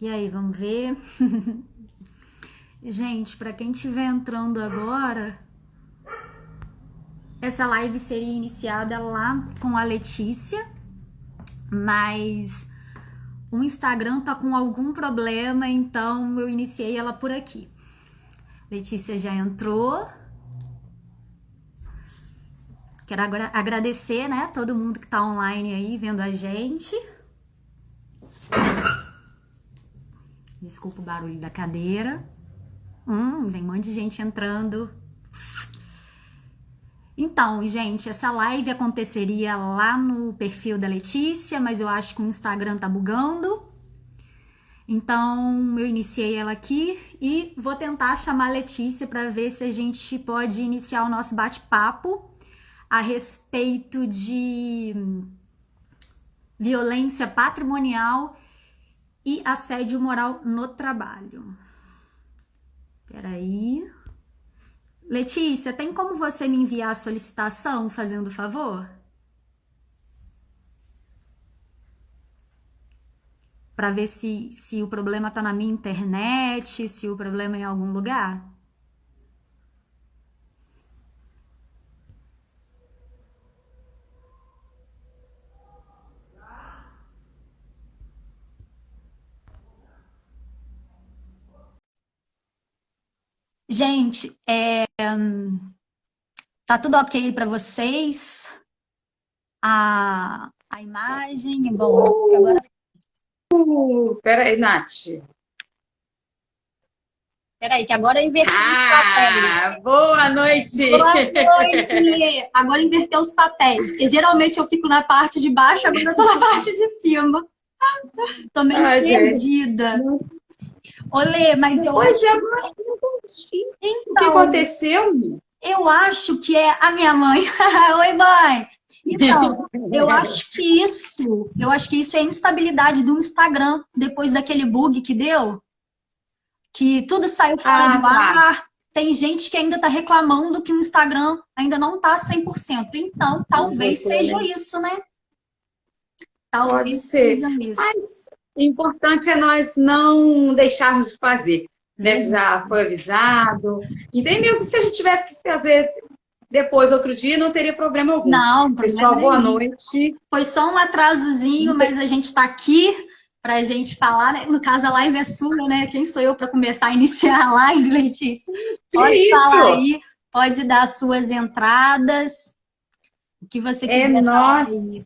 E aí, vamos ver? Gente, para quem estiver entrando agora, essa live seria iniciada lá com a Letícia, mas o Instagram tá com algum problema, então eu iniciei ela por aqui. Letícia já entrou. Quero agradecer, né, todo mundo que tá online aí vendo a gente. Desculpa o barulho da cadeira. Tem um monte de gente entrando. Então, gente, essa live aconteceria lá no perfil da Letícia, mas eu acho que o Instagram tá bugando. Então, eu iniciei ela aqui e vou tentar chamar a Letícia para ver se a gente pode iniciar o nosso bate-papo a respeito de violência patrimonial e assédio moral no trabalho. Peraí. Letícia, tem como você me enviar a solicitação, fazendo favor? Para ver se o problema tá na minha internet, se o problema é em algum lugar? Gente, tá tudo ok para vocês? A imagem, bom, agora... Peraí, Nath. Peraí, que agora inverteu os papéis. Boa noite! Boa noite! Agora inverteu os papéis, porque geralmente eu fico na parte de baixo, agora eu tô na parte de cima. Tô meio perdida. Olê, mas eu Pois acho... é, mas não entendi. Então, o que aconteceu? Eu acho que é a minha mãe. Oi, mãe! Então, eu acho que isso é instabilidade do Instagram, depois daquele bug que deu, que tudo saiu fora do ar. Tem gente que ainda está reclamando que o Instagram ainda não está 100%. Então, talvez seja isso, né? Pode ser. Seja isso. Mas o importante é nós não deixarmos de fazer. Né? Já foi avisado. E nem mesmo se a gente tivesse que fazer depois, outro dia, não teria problema algum. Não, pessoal, boa noite. Foi só um atrasozinho, mas a gente está aqui para a gente falar, né? No caso, a live é sua, né? Quem sou eu para começar a iniciar a live, Letícia? Pode falar aí, pode dar as suas entradas, o que você quiser falar aí.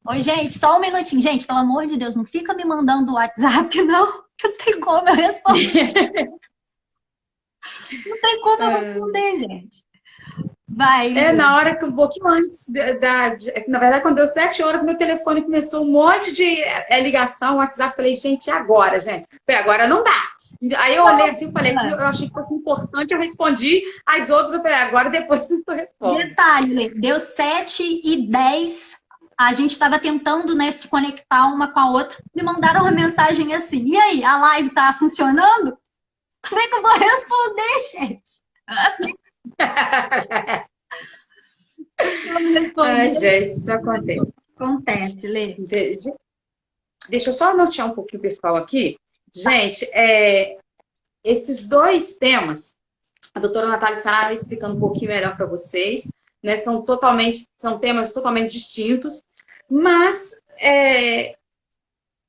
Oi, gente, só um minutinho. Gente, pelo amor de Deus, não fica me mandando o WhatsApp, não, que não tem como eu responder. Não tem como eu responder, gente. Vai. Na hora que um pouquinho antes na verdade, quando deu 7 horas, meu telefone começou um monte de ligação, WhatsApp. Falei, gente, agora, gente? Agora não dá. Aí eu olhei assim e falei, eu achei que fosse importante, eu respondi. As outras, eu falei, agora depois eu respondo. Detalhe, deu 7h10. A gente estava tentando, né, se conectar uma com a outra. Me mandaram uma mensagem assim, e aí, a live tá funcionando? Como é que eu vou responder, gente? Gente, isso acontece. Acontece, Lê. Deixa eu só anotar um pouquinho o pessoal aqui. Gente, esses dois temas, a doutora Natália estará explicando um pouquinho melhor para vocês, né? São temas totalmente distintos, mas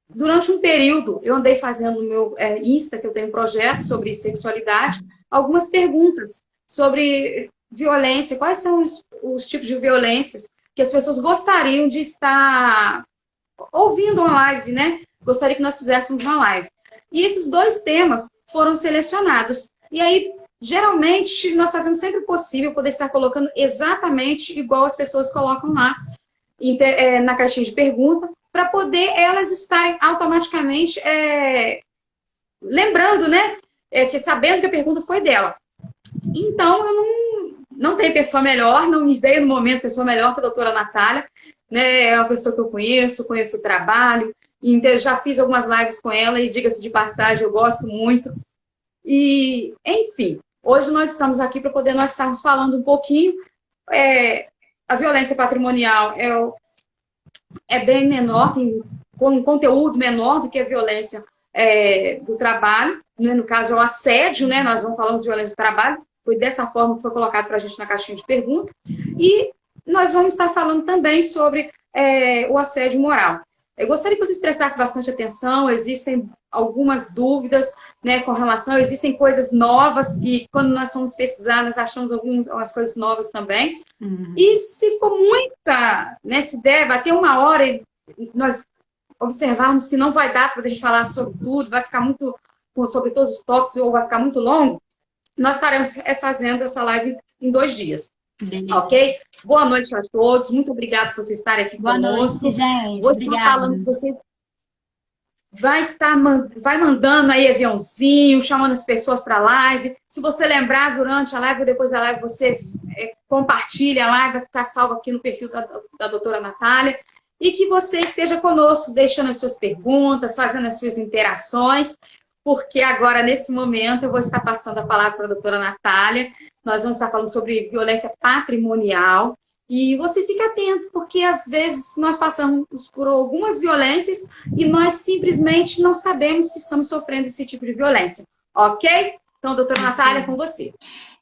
durante um período eu andei fazendo no meu Insta, que eu tenho um projeto sobre sexualidade, algumas perguntas sobre violência, quais são os tipos de violências que as pessoas gostariam de estar ouvindo uma live, né? Gostaria que nós fizéssemos uma live. E esses dois temas foram selecionados. E aí, geralmente, nós fazemos sempre o possível poder estar colocando exatamente igual as pessoas colocam lá, na caixinha de pergunta, para poder elas estarem automaticamente lembrando, né? Sabendo que a pergunta foi dela. Então, eu não tenho pessoa melhor, não me veio no momento pessoa melhor que a doutora Natália, né? É uma pessoa que eu conheço o trabalho, então já fiz algumas lives com ela e, diga-se de passagem, eu gosto muito. E, enfim, hoje nós estamos aqui para poder nós estarmos falando um pouquinho. A violência patrimonial é bem menor, tem um conteúdo menor do que a violência do trabalho, né? No caso, é o assédio, né? Nós não falamos de violência do trabalho, foi dessa forma que foi colocado para a gente na caixinha de perguntas. E nós vamos estar falando também sobre o assédio moral. Eu gostaria que vocês prestassem bastante atenção, existem algumas dúvidas, né, com relação, existem coisas novas que, quando nós fomos pesquisar, nós achamos algumas coisas novas também. E se for muita, né, se der, bater 1 hora e nós observarmos que não vai dar para a gente falar sobre tudo, vai ficar muito sobre todos os tópicos ou vai ficar muito longo, nós estaremos fazendo essa live em 2 dias. Beleza. Ok? Boa noite a todos. Muito obrigada por vocês estarem aqui conosco. Boa noite, gente. Vou estar falando com vocês. Vai mandando aí aviãozinho, chamando as pessoas para a live. Se você lembrar durante a live ou depois da live, você compartilha a live, vai ficar salvo aqui no perfil da doutora Natália. E que você esteja conosco, deixando as suas perguntas, fazendo as suas interações, porque agora, nesse momento, eu vou estar passando a palavra para a doutora Natália. Nós vamos estar falando sobre violência patrimonial. E você fica atento, porque às vezes nós passamos por algumas violências e nós simplesmente não sabemos que estamos sofrendo esse tipo de violência. Ok? Então, doutora Natália, com você.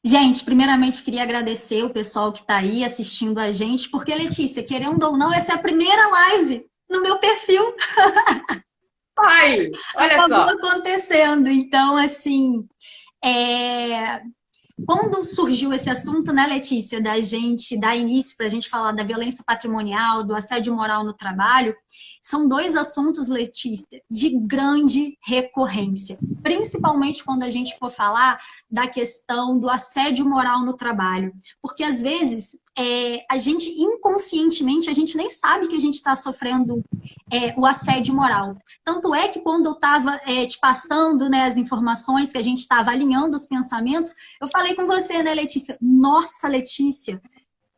Gente, primeiramente queria agradecer o pessoal que está aí assistindo a gente, porque, Letícia, querendo ou não, essa é a primeira live no meu perfil. Ai, olha só. Acabou acontecendo. Então, assim, quando surgiu esse assunto, né, Letícia, da gente dar início para a gente falar da violência patrimonial, do assédio moral no trabalho, são 2 assuntos, Letícia, de grande recorrência. Principalmente quando a gente for falar da questão do assédio moral no trabalho. Porque, às vezes, a gente, inconscientemente, a gente nem sabe que a gente está sofrendo o assédio moral. Tanto é que quando eu estava te passando, né, as informações, que a gente estava alinhando os pensamentos, eu falei com você, né, Letícia? Nossa, Letícia,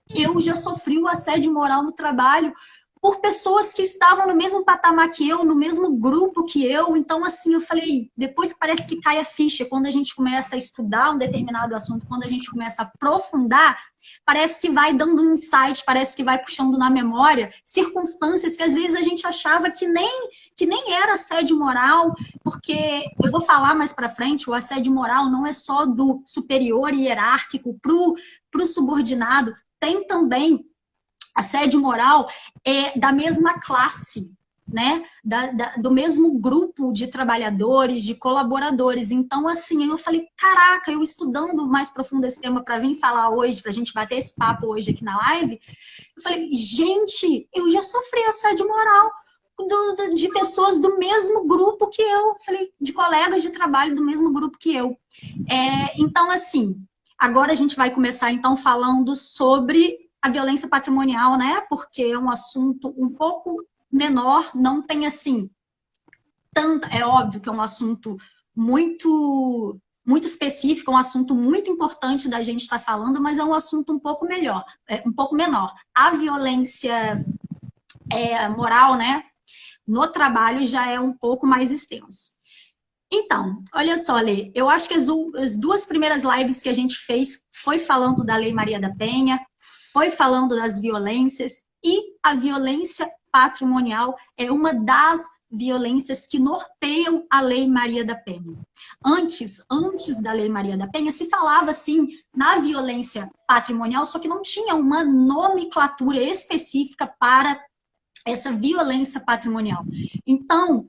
eu já sofri o assédio moral no trabalho por pessoas que estavam no mesmo patamar que eu, no mesmo grupo que eu. Então, assim, eu falei, depois que parece que cai a ficha, quando a gente começa a estudar um determinado assunto, quando a gente começa a aprofundar, parece que vai dando um insight, parece que vai puxando na memória circunstâncias que às vezes a gente achava que nem era assédio moral, porque eu vou falar mais pra frente, o assédio moral não é só do superior e hierárquico pro subordinado, tem também assédio moral da mesma classe, né? Do mesmo grupo de trabalhadores, de colaboradores. Então, assim, eu falei, caraca, eu estudando mais profundo esse tema para vir falar hoje, para a gente bater esse papo hoje aqui na live, eu falei, gente, eu já sofri assédio moral de pessoas do mesmo grupo que eu, falei, de colegas de trabalho do mesmo grupo que eu. Então, assim, agora a gente vai começar, então, falando sobre a violência patrimonial, né? Porque é um assunto um pouco menor, não tem assim tanta, é óbvio que é um assunto muito específico, um assunto muito importante da gente estar falando, mas é um assunto um pouco menor. A violência moral, né, no trabalho já é um pouco mais extenso. Então, olha só, Lê, eu acho que as 2 primeiras lives que a gente fez foi falando da Lei Maria da Penha, foi falando das violências, e a violência patrimonial é uma das violências que norteiam a Lei Maria da Penha. Antes da Lei Maria da Penha, se falava, assim, na violência patrimonial, só que não tinha uma nomenclatura específica para essa violência patrimonial. Então,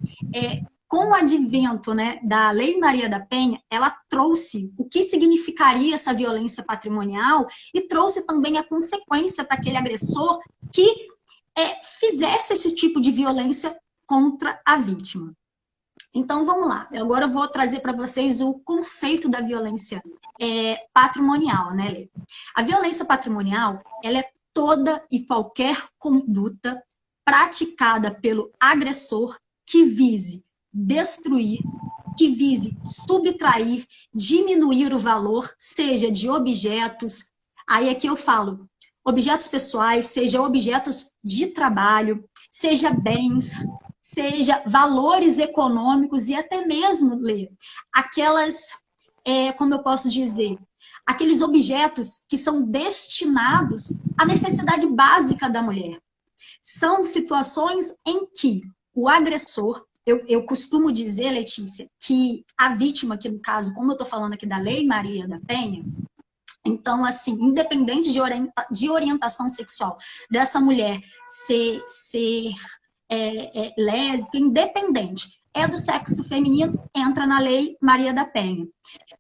com o advento, né, da Lei Maria da Penha, ela trouxe o que significaria essa violência patrimonial e trouxe também a consequência para aquele agressor que fizesse esse tipo de violência contra a vítima. Então, vamos lá. Agora eu vou trazer para vocês o conceito da violência patrimonial, né, Lê? A violência patrimonial, ela é toda e qualquer conduta praticada pelo agressor que vise destruir, que vise subtrair, diminuir o valor, seja de objetos, aí aqui eu falo, objetos pessoais, seja objetos de trabalho, seja bens, seja valores econômicos e até mesmo, Lê, aquelas, como eu posso dizer, aqueles objetos que são destinados à necessidade básica da mulher. São situações em que o agressor eu costumo dizer, Letícia, que a vítima, aqui no caso, como eu estou falando aqui da Lei Maria da Penha, então, assim, independente de orientação sexual dessa mulher ser lésbica, independente, é do sexo feminino, entra na Lei Maria da Penha.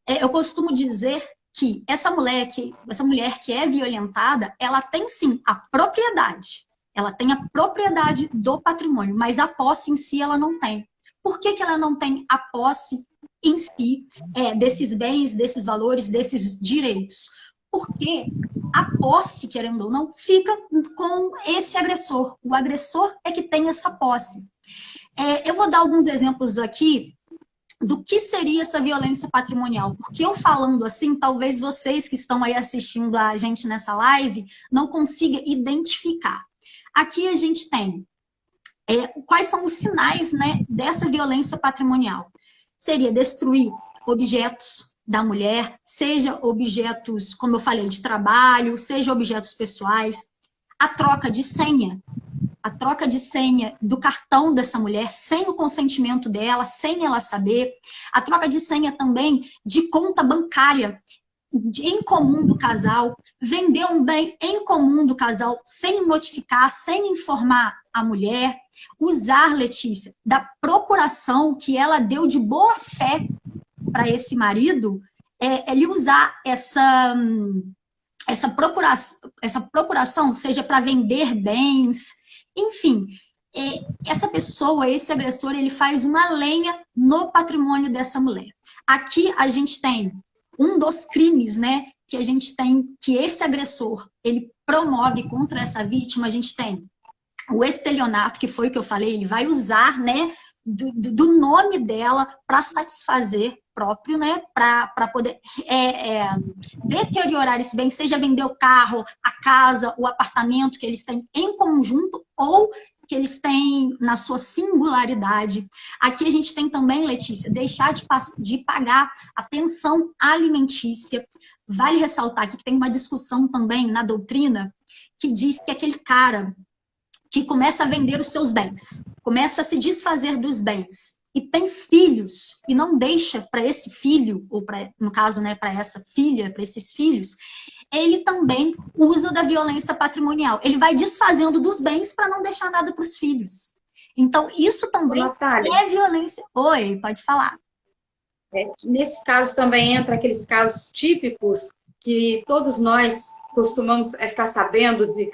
Eu costumo dizer que essa mulher que é violentada, ela tem sim a propriedade. Ela tem a propriedade do patrimônio, mas a posse em si ela não tem. Por que ela não tem a posse em si desses bens, desses valores, desses direitos? Porque a posse, querendo ou não, fica com esse agressor. O agressor é que tem essa posse. Eu vou dar alguns exemplos aqui do que seria essa violência patrimonial. Porque eu falando assim, talvez vocês que estão aí assistindo a gente nessa live não consigam identificar. Aqui a gente tem quais são os sinais, né, dessa violência patrimonial. Seria destruir objetos da mulher, seja objetos, como eu falei, de trabalho, seja objetos pessoais, a troca de senha do cartão dessa mulher, sem o consentimento dela, sem ela saber, a troca de senha também de conta bancária em comum do casal, vender um bem em comum do casal sem notificar, sem informar a mulher, usar, Letícia, da procuração que ela deu de boa fé para esse marido, ele usar essa procuração, seja para vender bens, enfim, essa pessoa, esse agressor, ele faz uma lenha no patrimônio dessa mulher. Aqui a gente tem um dos crimes, né, que a gente tem, que esse agressor, ele promove contra essa vítima, a gente tem o estelionato, que foi o que eu falei, ele vai usar, né, do nome dela para satisfazer próprio, né, para poder deteriorar esse bem, seja vender o carro, a casa, o apartamento que eles têm em conjunto ou que eles têm na sua singularidade. Aqui a gente tem também, Letícia, deixar de pagar a pensão alimentícia. Vale ressaltar aqui que tem uma discussão também na doutrina que diz que aquele cara que começa a vender os seus bens, começa a se desfazer dos bens e tem filhos e não deixa para esse filho, ou no caso, né, para essa filha, para esses filhos, ele também usa da violência patrimonial. Ele vai desfazendo dos bens para não deixar nada para os filhos. Então, isso também é violência. Oi, pode falar. Nesse caso também entra aqueles casos típicos que todos nós costumamos ficar sabendo de,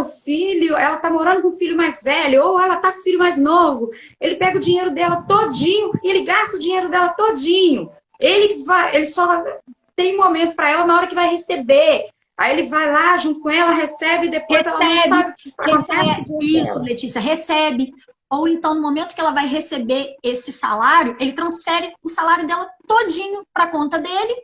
o filho, ela tá morando com o filho mais velho, ou ela tá com o filho mais novo, ele pega o dinheiro dela todinho e ele gasta o dinheiro dela todinho. Ele só tem momento para ela na hora que vai receber. Aí ele vai lá junto com ela, recebe e depois ela não sabe o que acontece. Isso, dela. Letícia, recebe. Ou então, no momento que ela vai receber esse salário, ele transfere o salário dela todinho para a conta dele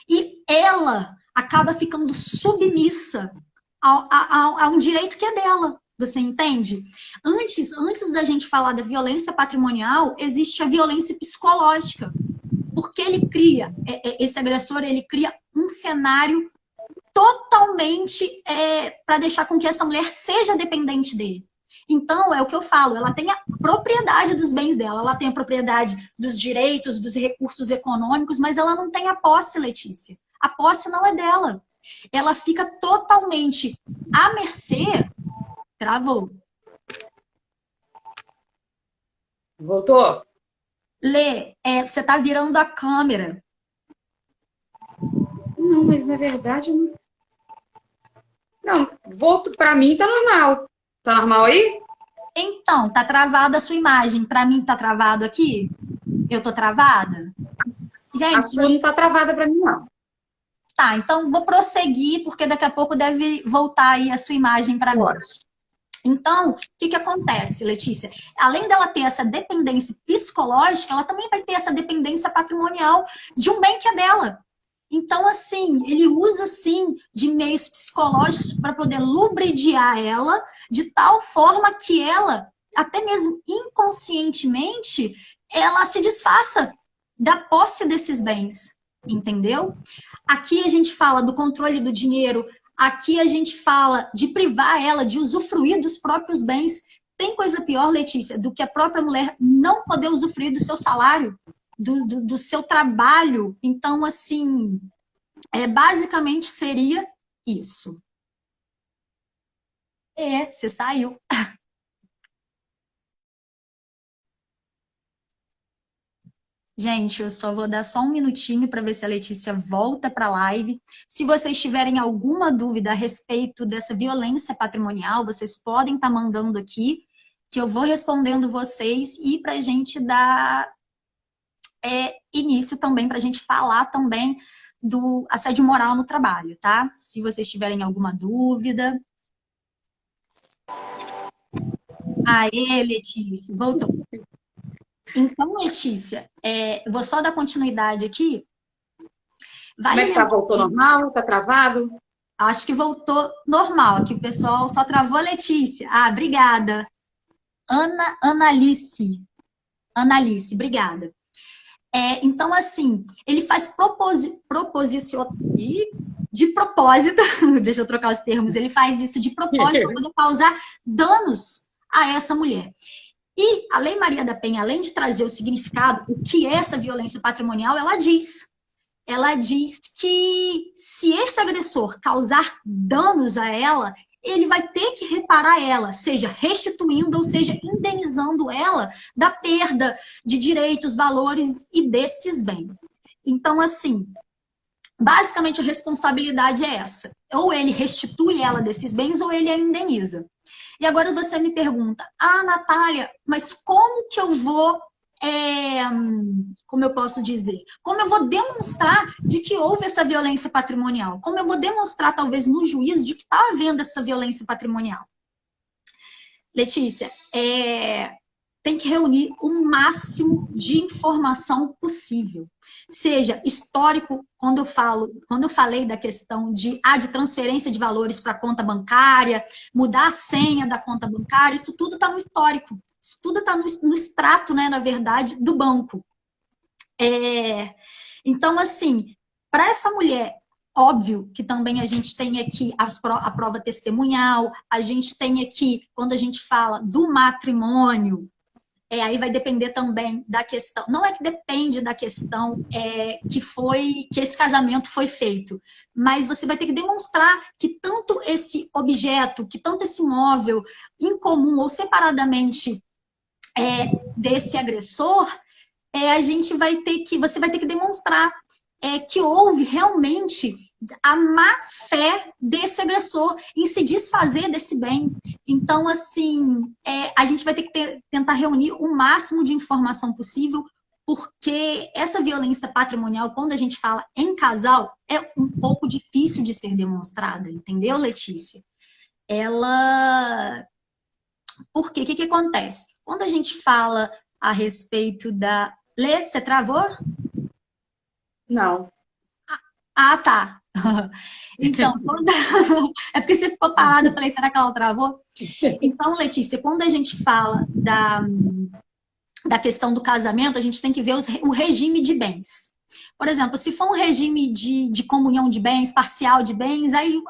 e ela acaba ficando submissa a um direito que é dela. Você entende? Antes da gente falar da violência patrimonial, existe a violência psicológica. Porque ele cria, esse agressor, ele cria um cenário totalmente para deixar com que essa mulher seja dependente dele. Então, é o que eu falo, ela tem a propriedade dos bens dela, ela tem a propriedade dos direitos, dos recursos econômicos, mas ela não tem a posse, Letícia. A posse não é dela. Ela fica totalmente à mercê. Travou. Voltou? Lê, você tá virando a câmera. Não, mas na verdade não. Não, volto para mim, tá normal. Tá normal aí? Então, tá travada a sua imagem. Para mim tá travado aqui? Eu tô travada? Gente, a sua não tá travada para mim, não. Tá, então vou prosseguir, porque daqui a pouco deve voltar aí a sua imagem para mim. Então, o que acontece, Letícia? Além dela ter essa dependência psicológica, ela também vai ter essa dependência patrimonial de um bem que é dela. Então, assim, ele usa, sim, de meios psicológicos para poder lubridiar ela, de tal forma que ela, até mesmo inconscientemente, ela se desfaça da posse desses bens, entendeu? Aqui a gente fala do controle do dinheiro, aqui a gente fala de privar ela de usufruir dos próprios bens, tem coisa pior, Letícia, do que a própria mulher não poder usufruir do seu salário, do seu trabalho. Então, assim, basicamente seria isso. Você saiu. Gente, eu só vou dar só um minutinho para ver se a Letícia volta para a live. Se vocês tiverem alguma dúvida a respeito dessa violência patrimonial, vocês podem estar mandando aqui, que eu vou respondendo vocês, e para a gente dar início também, para a gente falar também do assédio moral no trabalho, tá? Se vocês tiverem alguma dúvida. Aê, Letícia, voltou. Então, Letícia, vou só dar continuidade aqui. Como é que tá? Voltou normal? Tá travado? Acho que voltou normal, aqui o pessoal só travou a Letícia. Ah, obrigada. Analice, obrigada. Então, assim, ele faz de propósito, deixa eu trocar os termos, ele faz isso de propósito para causar danos a essa mulher. E a Lei Maria da Penha, além de trazer o significado, o que é essa violência patrimonial, ela diz que se esse agressor causar danos a ela, ele vai ter que reparar ela, seja restituindo ou seja indenizando ela da perda de direitos, valores e desses bens. Então, assim, basicamente a responsabilidade é essa. Ou ele restitui ela desses bens ou ele a indeniza. E agora você me pergunta, Natália, mas como que eu vou, como eu posso dizer? Como eu vou demonstrar de que houve essa violência patrimonial? Como eu vou demonstrar, talvez, no juízo, de que está havendo essa violência patrimonial? Letícia, tem que reunir o máximo de informação possível. Seja histórico, quando eu falei da questão de transferência de valores para a conta bancária, mudar a senha da conta bancária, isso tudo está no histórico, isso tudo está no extrato, né, na verdade, do banco. Então, assim, para essa mulher, óbvio que também a gente tem aqui a prova testemunhal, a gente tem aqui, quando a gente fala do matrimônio, aí vai depender também da questão. Não é que depende da questão que esse casamento foi feito, mas você vai ter que demonstrar que tanto esse objeto, que tanto esse imóvel, incomum ou separadamente desse agressor, você vai ter que demonstrar que houve realmente a má fé desse agressor em se desfazer desse bem. Então, assim, a gente vai ter que tentar reunir o máximo de informação possível, porque essa violência patrimonial, quando a gente fala em casal, é um pouco difícil de ser demonstrada, entendeu, Letícia? Porque o que acontece? Quando a gente fala a respeito da... Lê, você travou? Não. Tá. Então, é porque você ficou parada, eu falei, será que ela travou? Então, Letícia, quando a gente fala da questão do casamento, a gente tem que ver o regime de bens. Por exemplo, se for um regime de comunhão de bens, parcial de bens, aí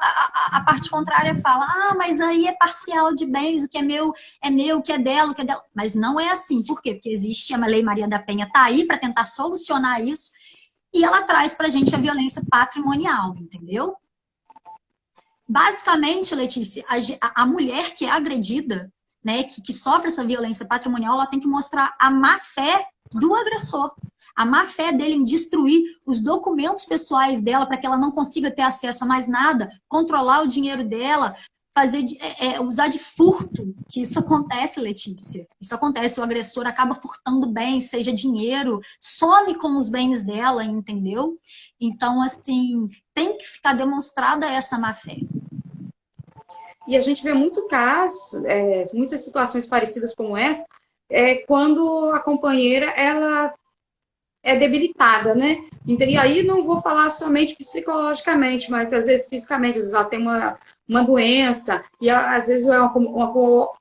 a parte contrária fala, mas aí é parcial de bens, o que é meu, o que é dela, o que é dela. Mas não é assim. Por quê? Porque existe a Lei Maria da Penha, tá aí para tentar solucionar isso, e ela traz para a gente a violência patrimonial, entendeu? Basicamente, Letícia, a mulher que é agredida, né, que sofre essa violência patrimonial, ela tem que mostrar a má fé do agressor. A má fé dele em destruir os documentos pessoais dela para que ela não consiga ter acesso a mais nada, controlar o dinheiro dela, usar de furto, que isso acontece, Letícia. Isso acontece, o agressor acaba furtando bens, seja dinheiro, some com os bens dela, entendeu? Então, assim, tem que ficar demonstrada essa má-fé. E a gente vê muito caso, muitas situações parecidas como essa, quando a companheira, ela é debilitada, né? E aí não vou falar somente psicologicamente, mas às vezes fisicamente, às vezes ela tem uma doença, e às vezes é uma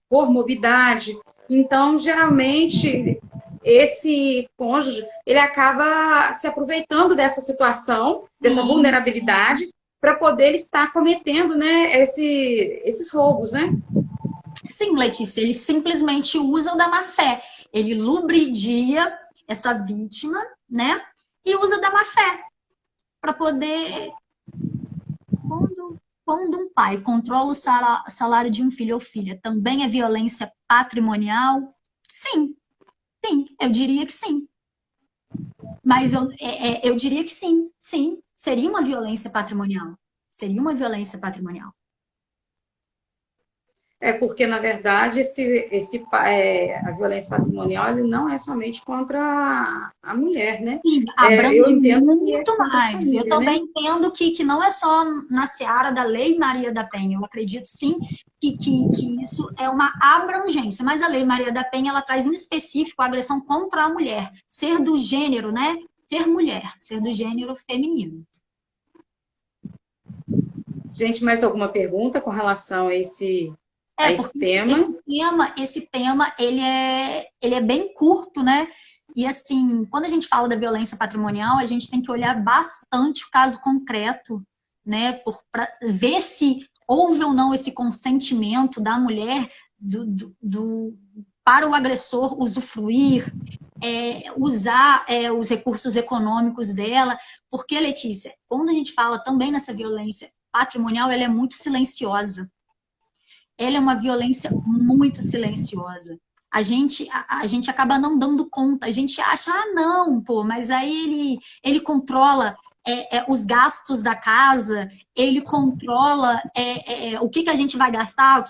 comorbidade. Então, geralmente, esse cônjuge, ele acaba se aproveitando dessa situação, dessa vulnerabilidade, para poder estar cometendo, né, esses roubos, né? Sim, Letícia, ele simplesmente usa o da má-fé. Ele lubridia essa vítima, né? E usa da má-fé para poder. Quando um pai controla o salário de um filho ou filha, também é violência patrimonial? Sim, sim, eu diria que sim. Mas eu diria que sim, sim, seria uma violência patrimonial. Seria uma violência patrimonial. É porque, na verdade, a violência patrimonial ele não é somente contra a mulher, né? Sim, Eu abrange entendo que é muito contra a mais. Eu família, né? também entendo que não é só na seara da Lei Maria da Penha. Eu acredito sim que isso é uma abrangência, mas a Lei Maria da Penha ela traz em específico a agressão contra a mulher, ser do gênero, né? Ser mulher, ser do gênero feminino. Gente, mais alguma pergunta com relação a esse Porque tema? esse tema ele é bem curto, né? E assim, quando a gente fala da violência patrimonial, a gente tem que olhar bastante o caso concreto, né? Para ver se houve ou não esse consentimento da mulher para o agressor usufruir, usar os recursos econômicos dela. Porque, Letícia, quando a gente fala também nessa violência patrimonial, ela é muito silenciosa. Ela é uma violência muito silenciosa. A gente acaba não dando conta, a gente acha, não, pô, mas aí ele controla os gastos da casa, ele controla o que a gente vai gastar,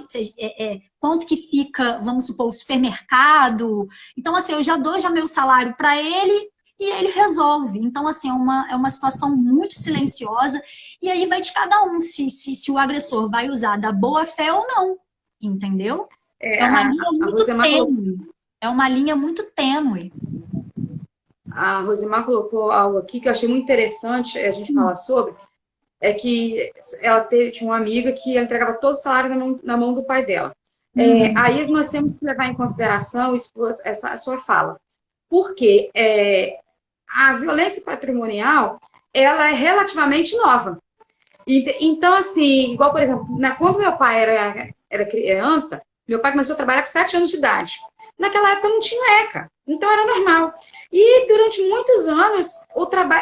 quanto que fica, vamos supor, o supermercado. Então, assim, eu já dou já meu salário para ele e ele resolve. Então, assim, é uma situação muito silenciosa e aí vai de cada um se o agressor vai usar da boa fé ou não, entendeu? É uma linha A muito Rosemar colocou, tênue. É uma linha muito tênue. a Rosemar colocou algo aqui que eu achei muito interessante a gente falar sobre, é que tinha uma amiga que ela entregava todo o salário na mão do pai dela. Aí nós temos que levar em consideração a sua fala. Porque a violência patrimonial, ela é relativamente nova. Então, assim, igual, por exemplo, quando meu pai era criança, meu pai começou a trabalhar com 7 anos de idade. Naquela época não tinha ECA, então era normal. E durante muitos anos,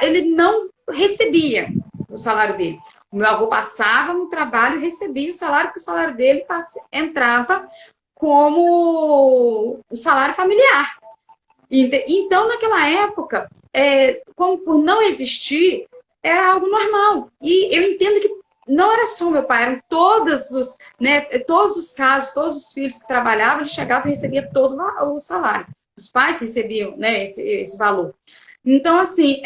ele não recebia o salário dele. O meu avô passava no trabalho e recebia o salário, porque o salário dele entrava como o salário familiar. Então, naquela época, como por não existir, era algo normal. E eu entendo que não era só o meu pai, eram todos os casos, todos os filhos que trabalhavam, eles chegavam e recebiam todo o salário. Os pais recebiam, né, esse valor. Então, assim,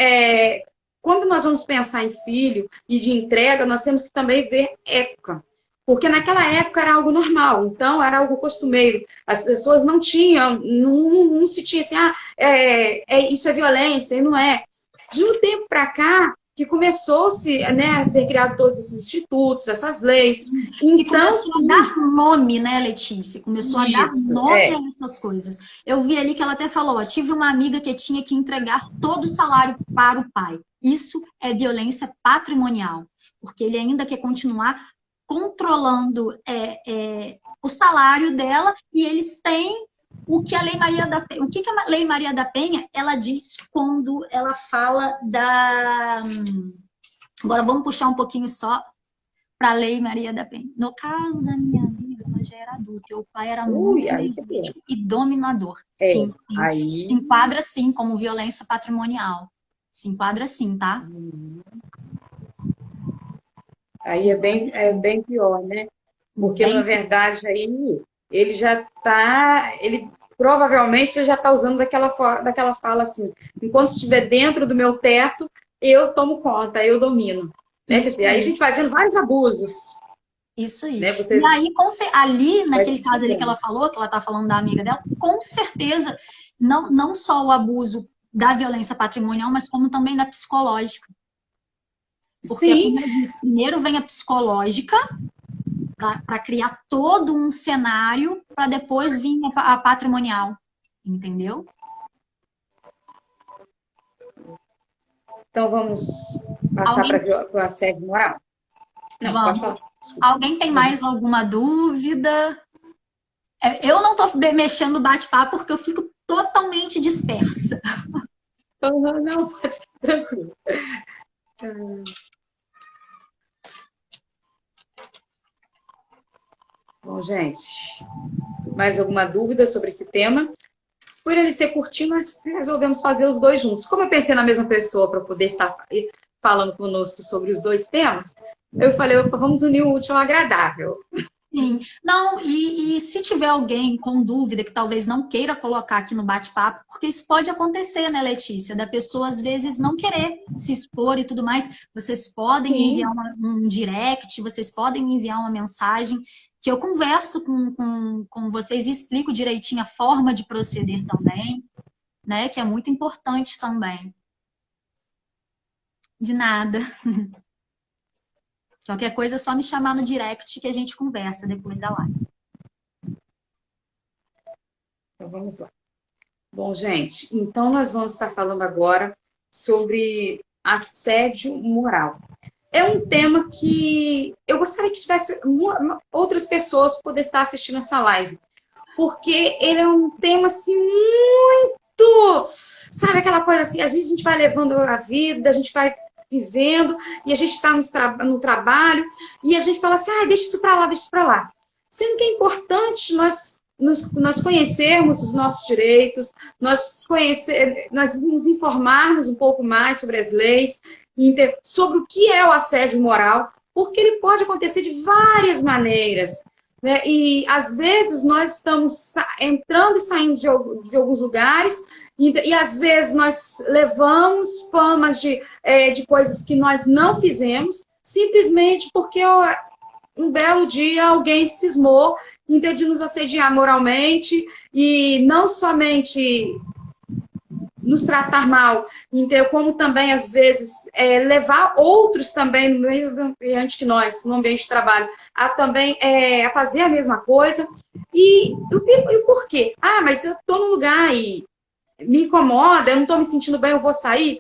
quando nós vamos pensar em filho e de entrega, nós temos que também ver época. Porque naquela época era algo normal, então era algo costumeiro. As pessoas não tinham, não se tinha assim, isso é violência, e não é. De um tempo para cá, que começou-se, né, a ser criado todos esses institutos, essas leis. Que Então, começou a sim. dar nome, né, Letícia? Começou a dar Isso, nome a essas coisas. Eu vi ali que ela até falou, tive uma amiga que tinha que entregar todo o salário para o pai. Isso é violência patrimonial, porque ele ainda quer continuar controlando o salário dela e eles têm o que a Lei Maria da Penha, o que a Lei Maria da Penha ela diz quando ela fala da. Agora vamos puxar um pouquinho só para a Lei Maria da Penha. No caso da minha vida, ela já era adulta, e o pai era muito Aí que é. legítimo e dominador. Sim, sim. Aí. Se enquadra sim como violência patrimonial. Se enquadra sim, tá? Aí é bem pior, né? Porque, Bem, na verdade, aí ele provavelmente já está usando daquela fala assim, enquanto estiver dentro do meu teto, eu tomo conta, eu domino. Né? Quer isso dizer, aí a aí. gente vai vendo vários abusos, Isso aí. né? E Você aí, ali, vai naquele se caso ali que ela vendo. falou, que ela tá falando da amiga dela, com certeza, não só o abuso da violência patrimonial, mas como também da psicológica. Porque, Sim, como eu disse, primeiro vem a psicológica, para criar todo um cenário, para depois vir a patrimonial. Entendeu? então vamos passar Alguém, para o assédio moral. Não, pode vamos. falar. Desculpa. Alguém tem mais alguma dúvida? Eu não estou mexendo no bate-papo porque eu fico totalmente dispersa. Não, pode ficar tranquilo. Bom, gente, mais alguma dúvida sobre esse tema? Por ele ser curtinho, nós resolvemos fazer os dois juntos. Como eu pensei na mesma pessoa para poder estar falando conosco sobre os dois temas, eu falei, vamos unir o útil ao agradável. Sim. Não, e se tiver alguém com dúvida que talvez não queira colocar aqui no bate-papo, porque isso pode acontecer, né, Letícia? Da pessoa às vezes não querer se expor e tudo mais, vocês podem enviar um direct, vocês podem enviar uma mensagem que eu converso com vocês e explico direitinho a forma de proceder também, né? Que é muito importante também. De nada. Qualquer coisa é só me chamar no direct que a gente conversa depois da live. Então, vamos lá. Bom, gente, então nós vamos estar falando agora sobre assédio moral. É um tema que eu gostaria que tivesse outras pessoas para poder estar assistindo essa live, porque ele é um tema, assim, muito... Sabe aquela coisa assim, a gente vai levando a vida, a gente vai vivendo, e a gente está no trabalho, e a gente fala assim, deixa isso para lá, deixa isso para lá. Sendo que é importante nós conhecermos os nossos direitos, nós nos informarmos um pouco mais sobre as leis, sobre o que é o assédio moral, porque ele pode acontecer de várias maneiras, né? E, às vezes, nós estamos entrando e saindo de alguns lugares, e às vezes nós levamos famas de coisas que nós não fizemos, simplesmente porque um belo dia alguém cismou de nos assediar moralmente, e não somente nos tratar mal, como também, às vezes, levar outros também no mesmo ambiente que nós, no ambiente de trabalho, a também a fazer a mesma coisa. E o porquê? Mas eu estou num lugar e me incomoda, eu não estou me sentindo bem, eu vou sair.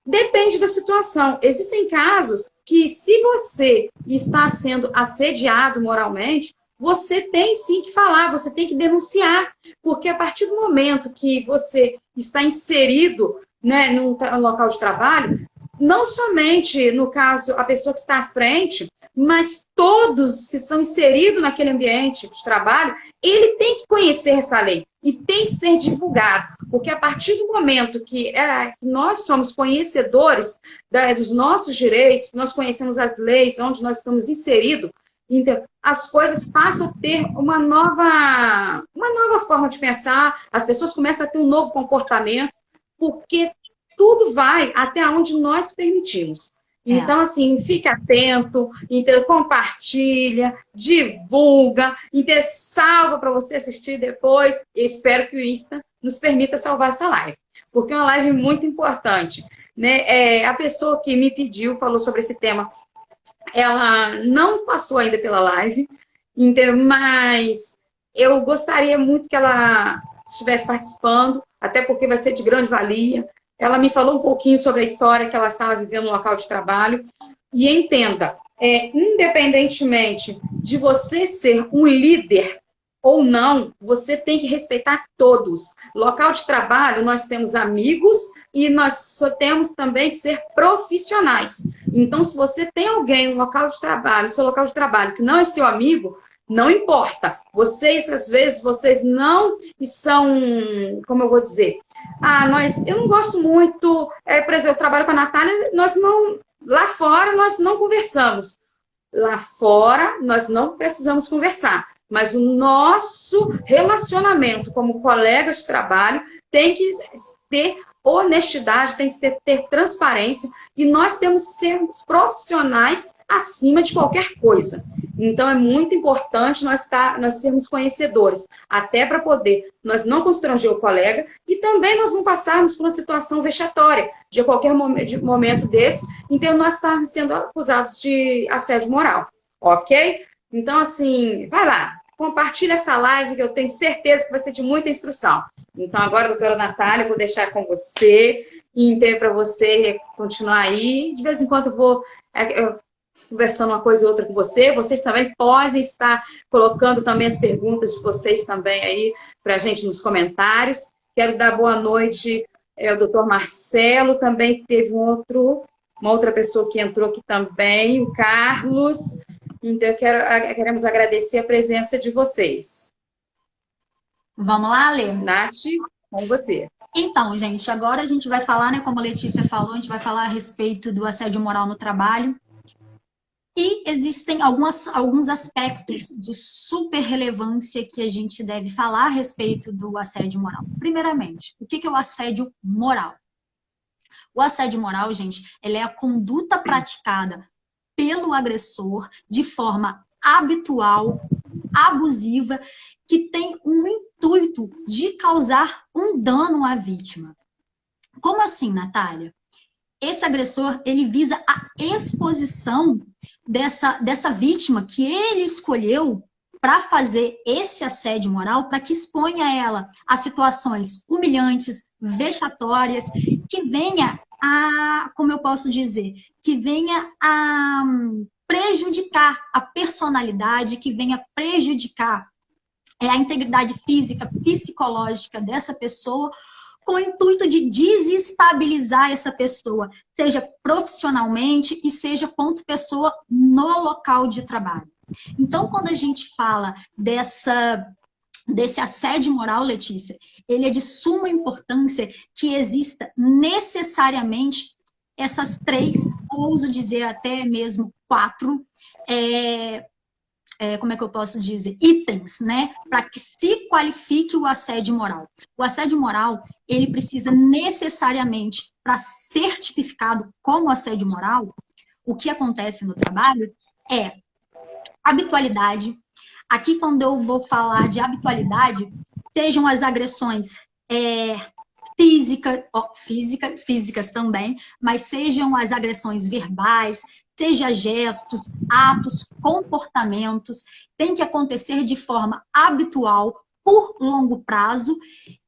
Depende da situação. Existem casos que, se você está sendo assediado moralmente, você tem sim que falar, você tem que denunciar, porque a partir do momento que você está inserido, né, no local de trabalho, não somente, no caso, a pessoa que está à frente, mas todos que estão inseridos naquele ambiente de trabalho, ele tem que conhecer essa lei e tem que ser divulgado, porque a partir do momento que nós somos conhecedores dos nossos direitos, nós conhecemos as leis onde nós estamos inseridos, então, as coisas passam a ter uma nova forma de pensar, as pessoas começam a ter um novo comportamento, porque tudo vai até onde nós permitimos. Então, assim, fica atento, então, compartilha, divulga, então, salva para você assistir depois. Eu espero que o Insta nos permita salvar essa live, porque é uma live muito importante, né? A pessoa que me pediu, falou sobre esse tema, ela não passou ainda pela live, mas eu gostaria muito que ela estivesse participando, até porque vai ser de grande valia. Ela me falou um pouquinho sobre a história que ela estava vivendo no local de trabalho. E entenda, independentemente de você ser um líder ou não, você tem que respeitar todos. Local de trabalho, nós temos amigos e nós só temos também que ser profissionais. Então, se você tem alguém no local de trabalho, no seu local de trabalho, que não é seu amigo, não importa. Vocês, às vezes, vocês não são, como eu vou dizer, eu não gosto muito, por exemplo, eu trabalho com a Natália, lá fora nós não conversamos. Lá fora nós não precisamos conversar. Mas o nosso relacionamento como colegas de trabalho tem que ter honestidade, tem que ter transparência, e nós temos que ser profissionais acima de qualquer coisa. Então, é muito importante nós sermos conhecedores, até para poder nós não constranger o colega e também nós não passarmos por uma situação vexatória de qualquer momento desse, então nós estarmos sendo acusados de assédio moral, ok? Então, assim, vai lá, compartilha essa live que eu tenho certeza que vai ser de muita instrução. Então, agora, doutora Natália, eu vou deixar com você, e para você continuar aí. De vez em quando eu vou conversando uma coisa ou outra com você. Vocês também podem estar colocando também as perguntas de vocês também aí para a gente nos comentários. Quero dar boa noite ao doutor Marcelo, também teve uma outra pessoa que entrou aqui também, o Carlos. Então, queremos agradecer a presença de vocês. Vamos lá, Lê? Nath, com você. Então, gente, agora a gente vai falar, né, como a Letícia falou, a gente vai falar a respeito do assédio moral no trabalho. E existem alguns aspectos de super relevância que a gente deve falar a respeito do assédio moral. Primeiramente, o que é o assédio moral? O assédio moral, gente, ele é a conduta praticada pelo agressor de forma habitual, abusiva, que tem um intuito de causar um dano à vítima. Como assim, Natália? Esse agressor, ele visa a exposição dessa vítima que ele escolheu para fazer esse assédio moral, para que exponha ela a situações humilhantes, vexatórias, que venha a, como eu posso dizer, que venha a prejudicar a personalidade, que venha prejudicar a integridade física, psicológica dessa pessoa, com o intuito de desestabilizar essa pessoa, seja profissionalmente e seja quanto pessoa no local de trabalho. Então, quando a gente fala desse assédio moral, Letícia, ele é de suma importância que exista necessariamente essas 3, ouso dizer até mesmo 4, como é que eu posso dizer? Itens, né? Para que se qualifique o assédio moral. O assédio moral, ele precisa necessariamente, para ser tipificado como assédio moral, o que acontece no trabalho é habitualidade. Aqui, quando eu vou falar de habitualidade, sejam as agressões físicas também, mas sejam as agressões verbais, seja gestos, atos, comportamentos, tem que acontecer de forma habitual, por longo prazo,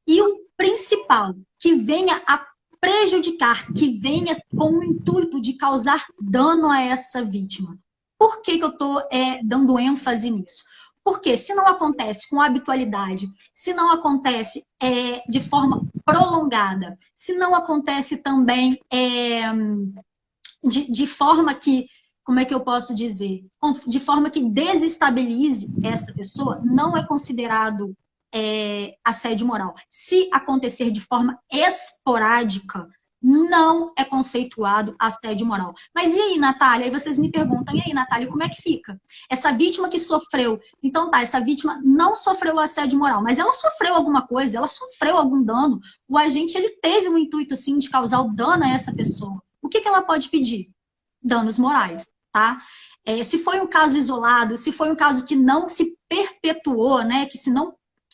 e o principal, que venha a prejudicar, que venha com o intuito de causar dano a essa vítima. Por que eu estou dando ênfase nisso? Porque se não acontece com habitualidade, se não acontece de forma prolongada, se não acontece também de forma que, como é que eu posso dizer? De forma que desestabilize essa pessoa, não é considerado assédio moral. Se acontecer de forma esporádica, não é conceituado assédio moral. Mas e aí, Natália? Aí vocês me perguntam, e aí, Natália, como é que fica? Essa vítima que sofreu, então tá, essa vítima não sofreu assédio moral, mas ela sofreu alguma coisa, ela sofreu algum dano, o agente, ele teve um intuito, sim, de causar o dano a essa pessoa. O que ela pode pedir? Danos morais, tá? Se foi um caso isolado, se foi um caso que não se perpetuou, né, que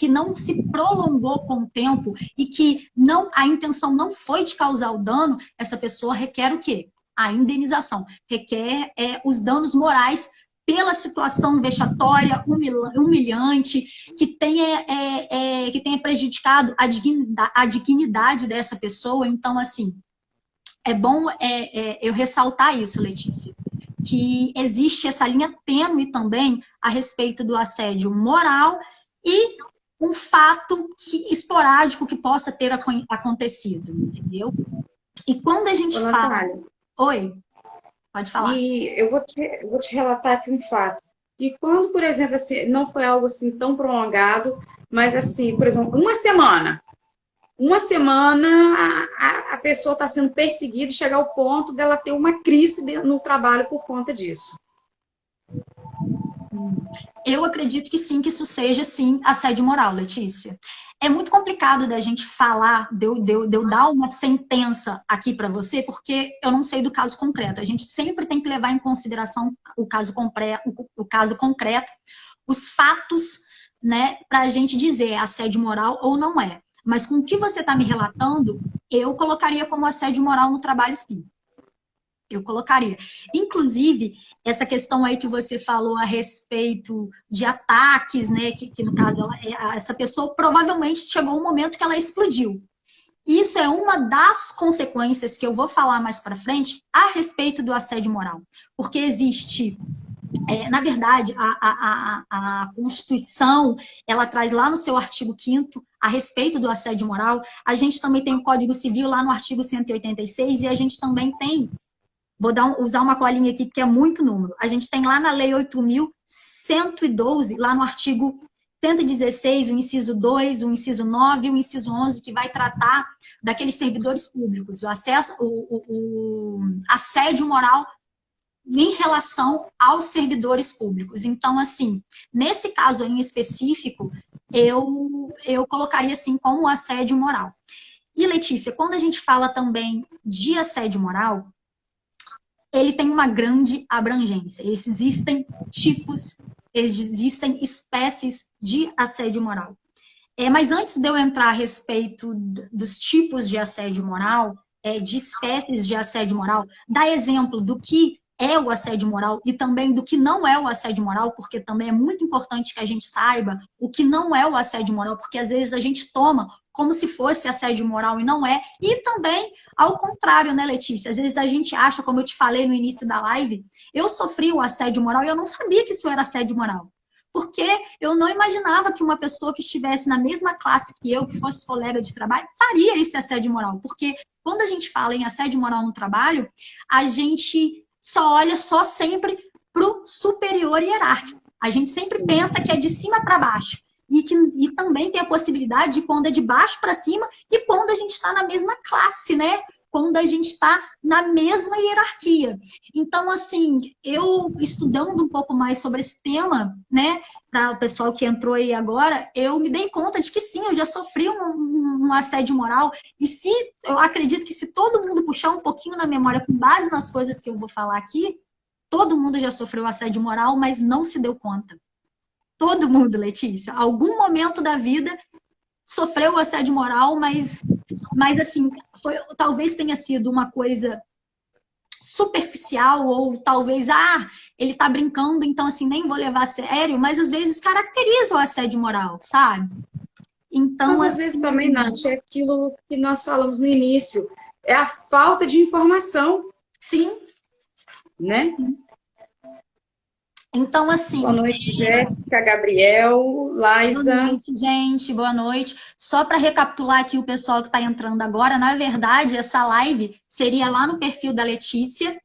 não se prolongou com o tempo e que a intenção não foi de causar o dano, essa pessoa requer o quê? A indenização. Requer os danos morais pela situação vexatória, humilhante, que tenha prejudicado a dignidade dessa pessoa. Então, assim, é bom eu ressaltar isso, Letícia, que existe essa linha tênue também a respeito do assédio moral e um fato esporádico que possa ter acontecido, entendeu? E quando a gente fala... Oi, pode falar. E eu vou te relatar aqui um fato. E quando, por exemplo, assim, não foi algo assim tão prolongado, mas assim, por exemplo, uma semana a pessoa está sendo perseguida e chegar ao ponto dela ter uma crise no trabalho por conta disso. Eu acredito que sim, que isso seja, sim, assédio moral, Letícia. É muito complicado da gente falar, de eu dar uma sentença aqui para você, porque eu não sei do caso concreto. A gente sempre tem que levar em consideração o caso concreto, os fatos, né, para a gente dizer assédio moral ou não é. Mas com o que você está me relatando, eu colocaria como assédio moral no trabalho, sim. Eu colocaria. Inclusive, essa questão aí que você falou a respeito de ataques, né? Que no caso, essa pessoa provavelmente chegou um momento que ela explodiu. isso é uma das consequências que eu vou falar mais para frente a respeito do assédio moral. Porque existe, na verdade, a Constituição, ela traz lá no seu artigo 5º a respeito do assédio moral. A gente também tem o Código Civil lá no artigo 186 e a gente também tem, vou usar uma colinha aqui que é muito número, a gente tem lá na Lei 8.112, lá no artigo 116, o inciso 2, o inciso 9 e o inciso 11, que vai tratar daqueles servidores públicos, o assédio moral em relação aos servidores públicos. Então, assim, nesse caso em específico, eu colocaria assim como assédio moral. E, Letícia, quando a gente fala também de assédio moral, ele tem uma grande abrangência. Existem tipos, existem espécies de assédio moral. Mas antes de eu entrar a respeito dos tipos de assédio moral, de espécies de assédio moral, dar exemplo do que é o assédio moral e também do que não é o assédio moral, porque também é muito importante que a gente saiba o que não é o assédio moral, porque às vezes a gente toma como se fosse assédio moral e não é. E também ao contrário, né, Letícia? Às vezes a gente acha, como eu te falei no início da live, eu sofri o assédio moral e eu não sabia que isso era assédio moral. Porque eu não imaginava que uma pessoa que estivesse na mesma classe que eu, que fosse colega de trabalho, faria esse assédio moral. Porque quando a gente fala em assédio moral no trabalho, a gente só olha sempre para o superior hierárquico. A gente sempre pensa que é de cima para baixo. E também tem a possibilidade de quando é de baixo para cima e quando a gente está na mesma classe, né? Quando a gente está na mesma hierarquia. Então, assim, eu estudando um pouco mais sobre esse tema, né, para o pessoal que entrou aí agora, eu me dei conta de que sim, eu já sofri um assédio moral. E eu acredito que se todo mundo puxar um pouquinho na memória, com base nas coisas que eu vou falar aqui, todo mundo já sofreu assédio moral, mas não se deu conta. Todo mundo, Letícia. Algum momento da vida sofreu assédio moral, mas assim, talvez tenha sido uma coisa superficial, ou talvez, ele tá brincando, então assim, nem vou levar a sério, mas às vezes caracteriza o assédio moral, sabe? Então, mas às vezes também, Nath, é aquilo que nós falamos no início, é a falta de informação. Sim. Né? Então, assim... Boa noite, Jéssica, Gabriel, Laísa. Boa noite, gente. Boa noite. Só para recapitular aqui o pessoal que está entrando agora, na verdade, essa live seria lá no perfil da Letícia,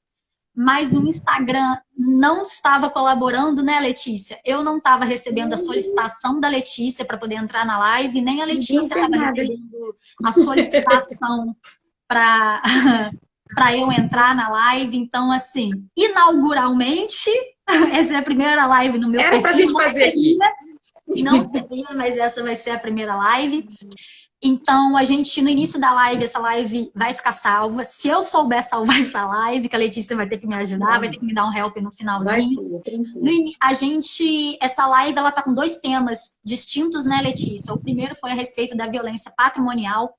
mas o Instagram não estava colaborando, né, Letícia? Eu não estava recebendo a solicitação da Letícia para poder entrar na live, nem a Letícia estava recebendo a solicitação para eu entrar na live. Então, assim, inauguralmente... Essa é a primeira live no meu perfil. Era pra gente fazer aqui. Não seria, mas essa vai ser a primeira live. Então, a gente, no início da live, essa live vai ficar salva. Se eu souber salvar essa live, que a Letícia vai ter que me ajudar, vai ter que me dar um help no finalzinho. Essa live, ela tá com 2 temas distintos, né, Letícia? O primeiro foi a respeito da violência patrimonial,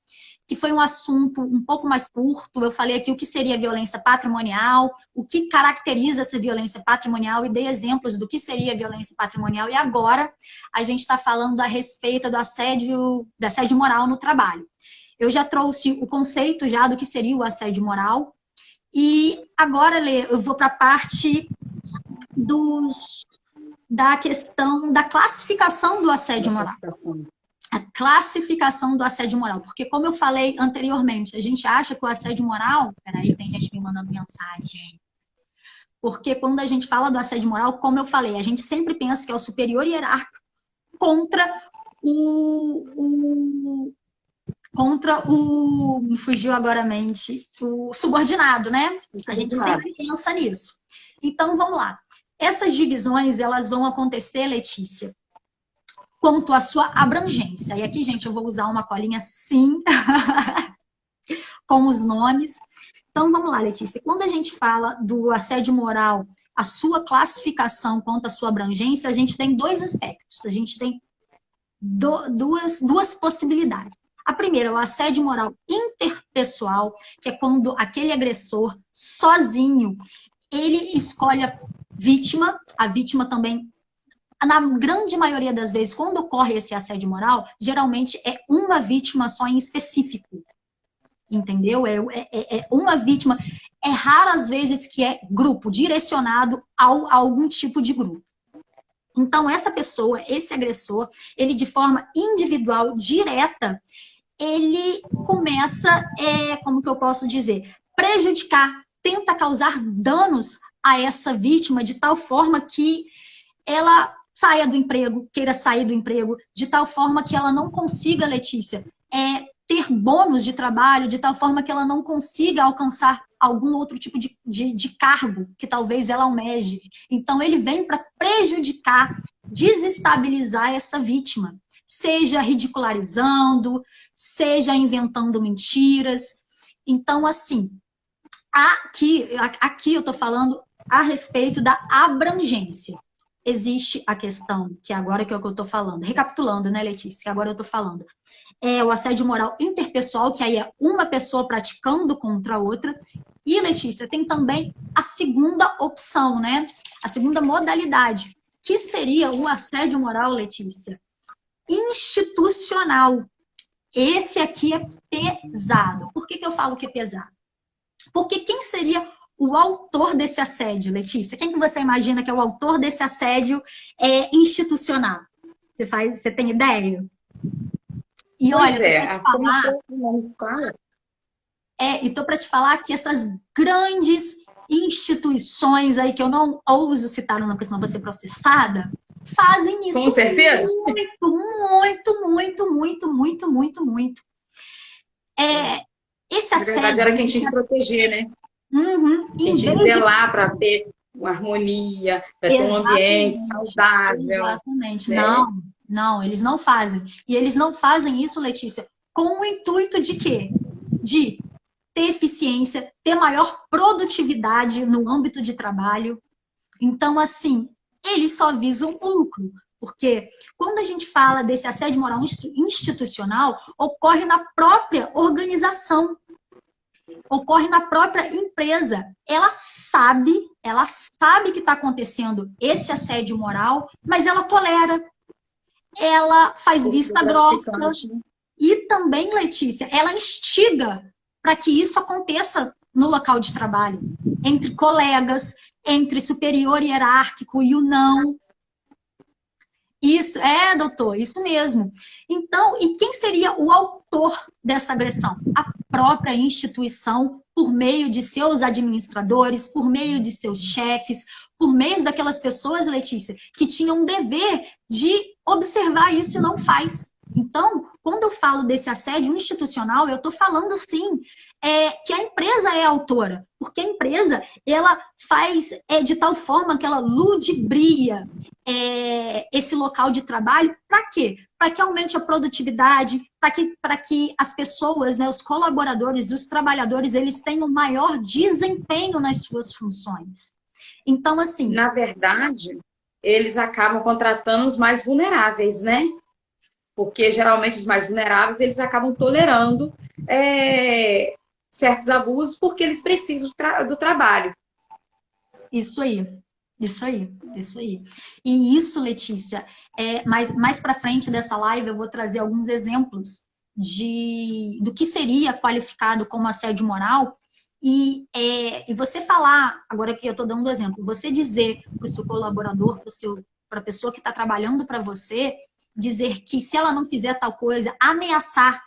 que foi um assunto um pouco mais curto. Eu falei aqui o que seria violência patrimonial, o que caracteriza essa violência patrimonial e dei exemplos do que seria violência patrimonial. E agora a gente está falando a respeito do assédio moral no trabalho. Eu já trouxe o conceito já do que seria o assédio moral. E agora, Lê, eu vou para a parte da questão da classificação do assédio moral. A classificação do assédio moral. Porque, como eu falei anteriormente, a gente acha que o assédio moral... Peraí, tem gente me mandando mensagem. Porque quando a gente fala do assédio moral, como eu falei, a gente sempre pensa que é o superior hierárquico contra me fugiu agora a mente, o subordinado, né? A gente sempre pensa nisso. Então, vamos lá. Essas divisões, elas vão acontecer, Letícia, quanto à sua abrangência. E aqui, gente, eu vou usar uma colinha sim, com os nomes. Então, vamos lá, Letícia. Quando a gente fala do assédio moral, a sua classificação quanto à sua abrangência, a gente tem 2 aspectos. A gente tem duas possibilidades. A primeira é o assédio moral interpessoal, que é quando aquele agressor, sozinho, ele escolhe a vítima também. Na grande maioria das vezes, quando ocorre esse assédio moral, geralmente é uma vítima só em específico. entendeu? É uma vítima. É raro às vezes que é grupo, direcionado a algum tipo de grupo. Então, essa pessoa, esse agressor, ele de forma individual, direta, ele começa, como que eu posso dizer, prejudicar, tenta causar danos a essa vítima de tal forma que ela saia do emprego, queira sair do emprego, de tal forma que ela não consiga, Letícia, ter bônus de trabalho, de tal forma que ela não consiga alcançar algum outro tipo de cargo que talvez ela almeje. Então, ele vem para prejudicar, desestabilizar essa vítima, seja ridicularizando, seja inventando mentiras. Então, assim, aqui eu estou falando a respeito da abrangência. Existe a questão, que agora que é o que eu estou falando, recapitulando, né, Letícia, que agora eu estou falando, o assédio moral interpessoal, que aí é uma pessoa praticando contra a outra. E, Letícia, tem também a segunda opção, né? A segunda modalidade, que seria o assédio moral, Letícia, institucional. Esse aqui é pesado. Por que eu falo que é pesado? Porque quem seria o autor desse assédio, Letícia? Quem que você imagina que é o autor desse assédio institucional? Você tem ideia? E pois olha, estou para te falar que essas grandes instituições aí, que eu não ouso citar, não, porque senão vou ser processada, fazem isso. Com certeza. Muito. Esse assédio... Na verdade, era quem tinha que proteger, né? Quem tinha que zelar para ter uma harmonia, para ter um ambiente saudável. Exatamente. Né? Não, eles não fazem. E eles não fazem isso, Letícia, com o intuito de quê? De ter eficiência, ter maior produtividade no âmbito de trabalho. Então, assim, eles só visam o lucro. Porque quando a gente fala desse assédio moral institucional, ocorre na própria organização, ocorre na própria empresa. Ela sabe que está acontecendo esse assédio moral, mas ela tolera. Ela faz vista grossa. E também, Letícia, ela instiga para que isso aconteça no local de trabalho, entre colegas, entre superior hierárquico e o não. Isso, doutor, isso mesmo. Então, e quem seria o autor dessa agressão? A própria instituição, por meio de seus administradores, por meio de seus chefes, por meio daquelas pessoas, Letícia, que tinham um dever de observar isso e não faz. Então, quando eu falo desse assédio institucional, eu estou falando, sim, que a empresa é autora, porque a empresa, ela faz de tal forma que ela ludibria esse local de trabalho, para quê? Para que aumente a produtividade, para que as pessoas, né, os colaboradores, os trabalhadores, eles tenham maior desempenho nas suas funções. Então, assim... Na verdade, eles acabam contratando os mais vulneráveis, né? Porque, geralmente, os mais vulneráveis, eles acabam tolerando certos abusos porque eles precisam do trabalho. Isso aí. E isso, Letícia, mais para frente dessa live eu vou trazer alguns exemplos do que seria qualificado como assédio moral. E você falar, agora que eu estou dando um exemplo, você dizer para o seu colaborador, para a pessoa que está trabalhando para você, dizer que se ela não fizer tal coisa, ameaçar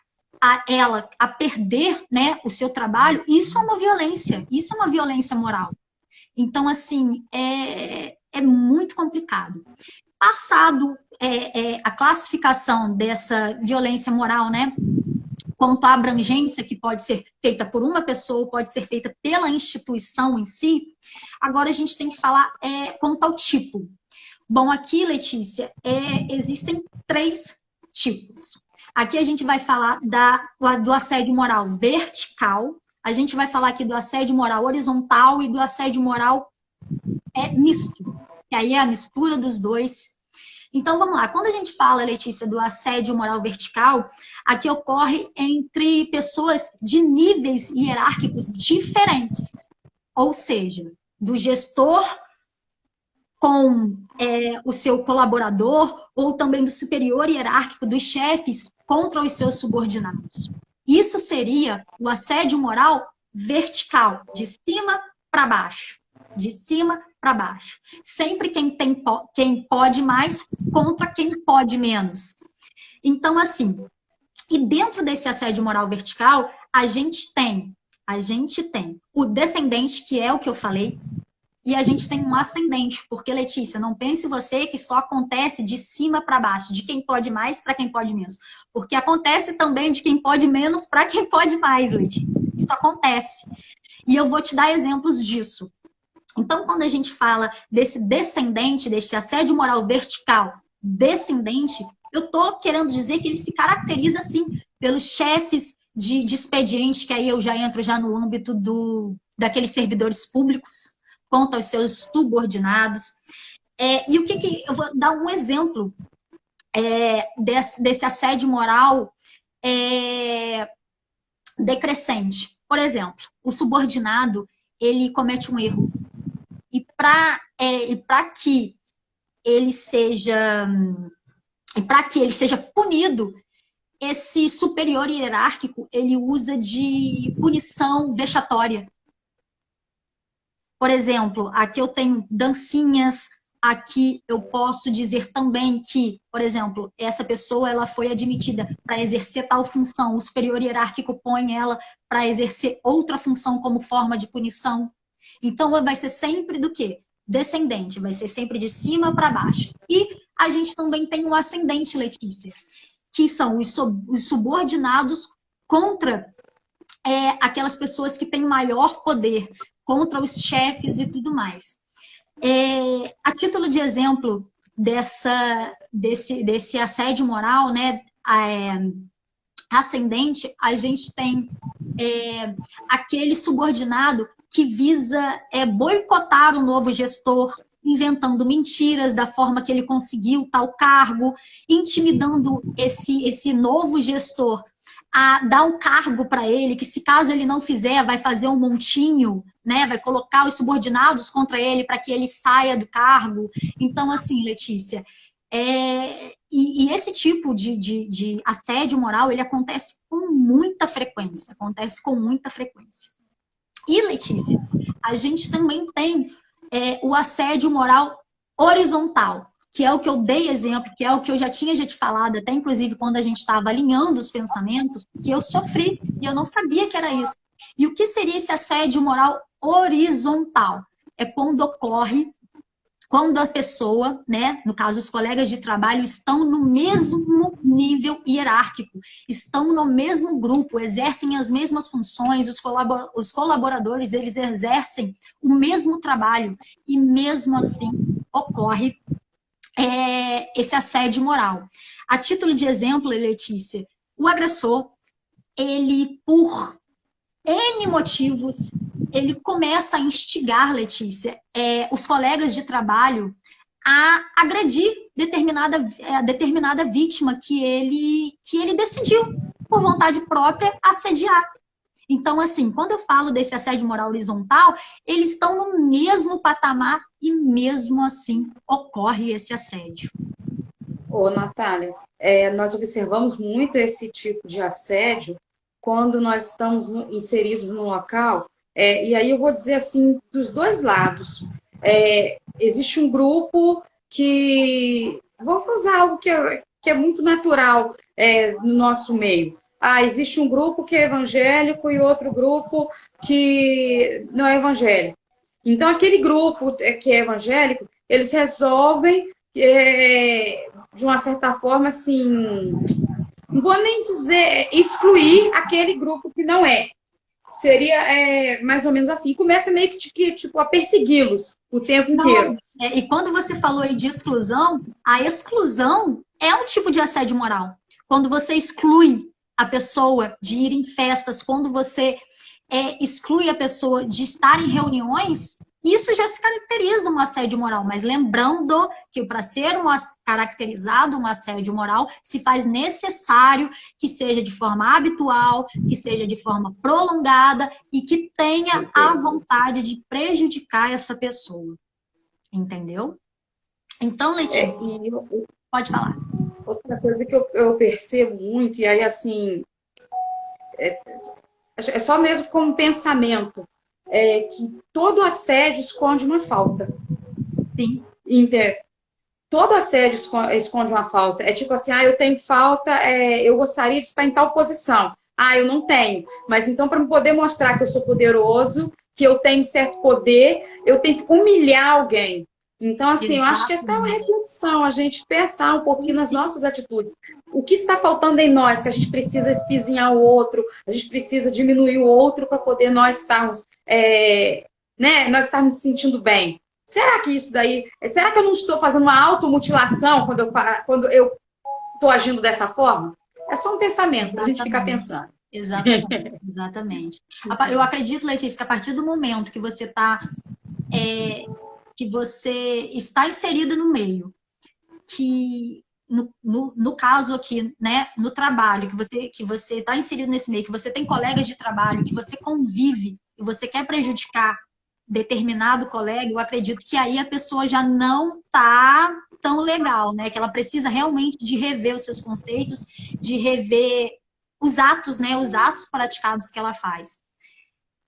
ela a perder, né, o seu trabalho, isso é uma violência moral. Então, assim, é muito complicado. Passado a classificação dessa violência moral, né, quanto à abrangência que pode ser feita por uma pessoa, pode ser feita pela instituição em si, agora a gente tem que falar quanto ao tipo. Bom, aqui, Letícia, existem 3 tipos. Aqui a gente vai falar do assédio moral vertical, a gente vai falar aqui do assédio moral horizontal e do assédio moral misto, que aí é a mistura dos dois. Então, vamos lá. Quando a gente fala, Letícia, do assédio moral vertical, aqui ocorre entre pessoas de níveis hierárquicos diferentes. Ou seja, do gestor com o seu colaborador, ou também do superior hierárquico, dos chefes contra os seus subordinados. Isso seria o assédio moral vertical, de cima para baixo. De cima para baixo. Sempre quem pode mais contra quem pode menos. Então, assim, e dentro desse assédio moral vertical, a gente tem o descendente, que é o que eu falei, e a gente tem um ascendente, porque, Letícia, não pense você que só acontece de cima para baixo, de quem pode mais para quem pode menos. Porque acontece também de quem pode menos para quem pode mais, Letícia. Isso acontece. E eu vou te dar exemplos disso. Então, quando a gente fala desse descendente, desse assédio moral vertical descendente, eu estou querendo dizer que ele se caracteriza, assim, pelos chefes de expediente, que aí eu já entro já no âmbito daqueles servidores públicos, quanto aos seus subordinados. E o que eu vou dar um exemplo desse assédio moral decrescente. Por exemplo, o subordinado, ele comete um erro. E para que ele seja punido, esse superior hierárquico, ele usa de punição vexatória. Por exemplo, aqui eu tenho dancinhas, aqui eu posso dizer também que, por exemplo, essa pessoa ela foi admitida para exercer tal função, o superior hierárquico põe ela para exercer outra função como forma de punição. Então, vai ser sempre do quê? Descendente, vai ser sempre de cima para baixo. E a gente também tem o ascendente, Letícia, que são os subordinados contra aquelas pessoas que têm maior poder, contra os chefes e tudo mais. A título de exemplo desse assédio moral, né, ascendente, a gente tem aquele subordinado que visa boicotar o novo gestor, inventando mentiras da forma que ele conseguiu tal cargo, intimidando esse novo gestor a dar um cargo para ele, que se caso ele não fizer, vai fazer um montinho, né? Vai colocar os subordinados contra ele para que ele saia do cargo. Então, assim, Letícia, e esse tipo de assédio moral, ele acontece com muita frequência, E, Letícia, a gente também tem o assédio moral horizontal, que é o que eu dei exemplo, que é o que eu já tinha te falado, até inclusive quando a gente estava alinhando os pensamentos, que eu sofri e eu não sabia que era isso. E o que seria esse assédio moral horizontal? É quando ocorre, quando a pessoa, né, no caso os colegas de trabalho, estão no mesmo nível hierárquico, estão no mesmo grupo, exercem as mesmas funções, os colaboradores, eles exercem o mesmo trabalho, e mesmo assim ocorre esse assédio moral. A título de exemplo, Letícia, o agressor, ele, por N motivos, ele começa a instigar, Letícia, os colegas de trabalho a agredir determinada vítima que ele decidiu, por vontade própria, assediar. Então, assim, quando eu falo desse assédio moral horizontal, eles estão no mesmo patamar e mesmo assim ocorre esse assédio. Ô, Natália, nós observamos muito esse tipo de assédio quando nós estamos inseridos no local, e aí eu vou dizer assim, dos dois lados. Existe um grupo que... Vou usar algo que é muito natural no nosso meio. Existe um grupo que é evangélico e outro grupo que não é evangélico. Então, aquele grupo que é evangélico, eles resolvem, de uma certa forma, assim, não vou nem dizer excluir aquele grupo que não é. Seria mais ou menos assim. E começa meio que tipo, a persegui-los o tempo inteiro. E quando você falou aí de exclusão, a exclusão é um tipo de assédio moral. Quando você exclui a pessoa de ir em festas, quando você exclui a pessoa de estar em reuniões, isso já se caracteriza um assédio moral. Mas lembrando que para ser caracterizado um assédio moral, se faz necessário que seja de forma habitual, que seja de forma prolongada e que tenha a vontade de prejudicar essa pessoa. Entendeu? Então, Letícia, pode falar. Outra coisa que eu percebo muito, e aí, assim, é só mesmo como pensamento, que todo assédio esconde uma falta. Sim. Todo assédio esconde uma falta. É tipo assim, eu tenho falta, eu gostaria de estar em tal posição. Eu não tenho. Mas então, para poder mostrar que eu sou poderoso, que eu tenho certo poder, eu tenho que humilhar alguém. Então, assim, eu acho que é até uma reflexão, a gente pensar um pouquinho nas nossas atitudes. O que está faltando em nós, que a gente precisa espizinhar o outro, a gente precisa diminuir o outro para poder nós estarmos, nós estarmos nos sentindo bem. Será que isso daí... Será que eu não estou fazendo uma automutilação quando eu estou agindo dessa forma? É só um pensamento, para a gente ficar pensando. Exatamente. Eu acredito, Letícia, que a partir do momento que você está inserida no meio, que no caso aqui, né, no trabalho, que você está inserido nesse meio, que você tem colegas de trabalho, que você convive e você quer prejudicar determinado colega, eu acredito que aí a pessoa já não está tão legal, né? Que ela precisa realmente de rever os seus conceitos, de rever os atos, né? Os atos praticados que ela faz.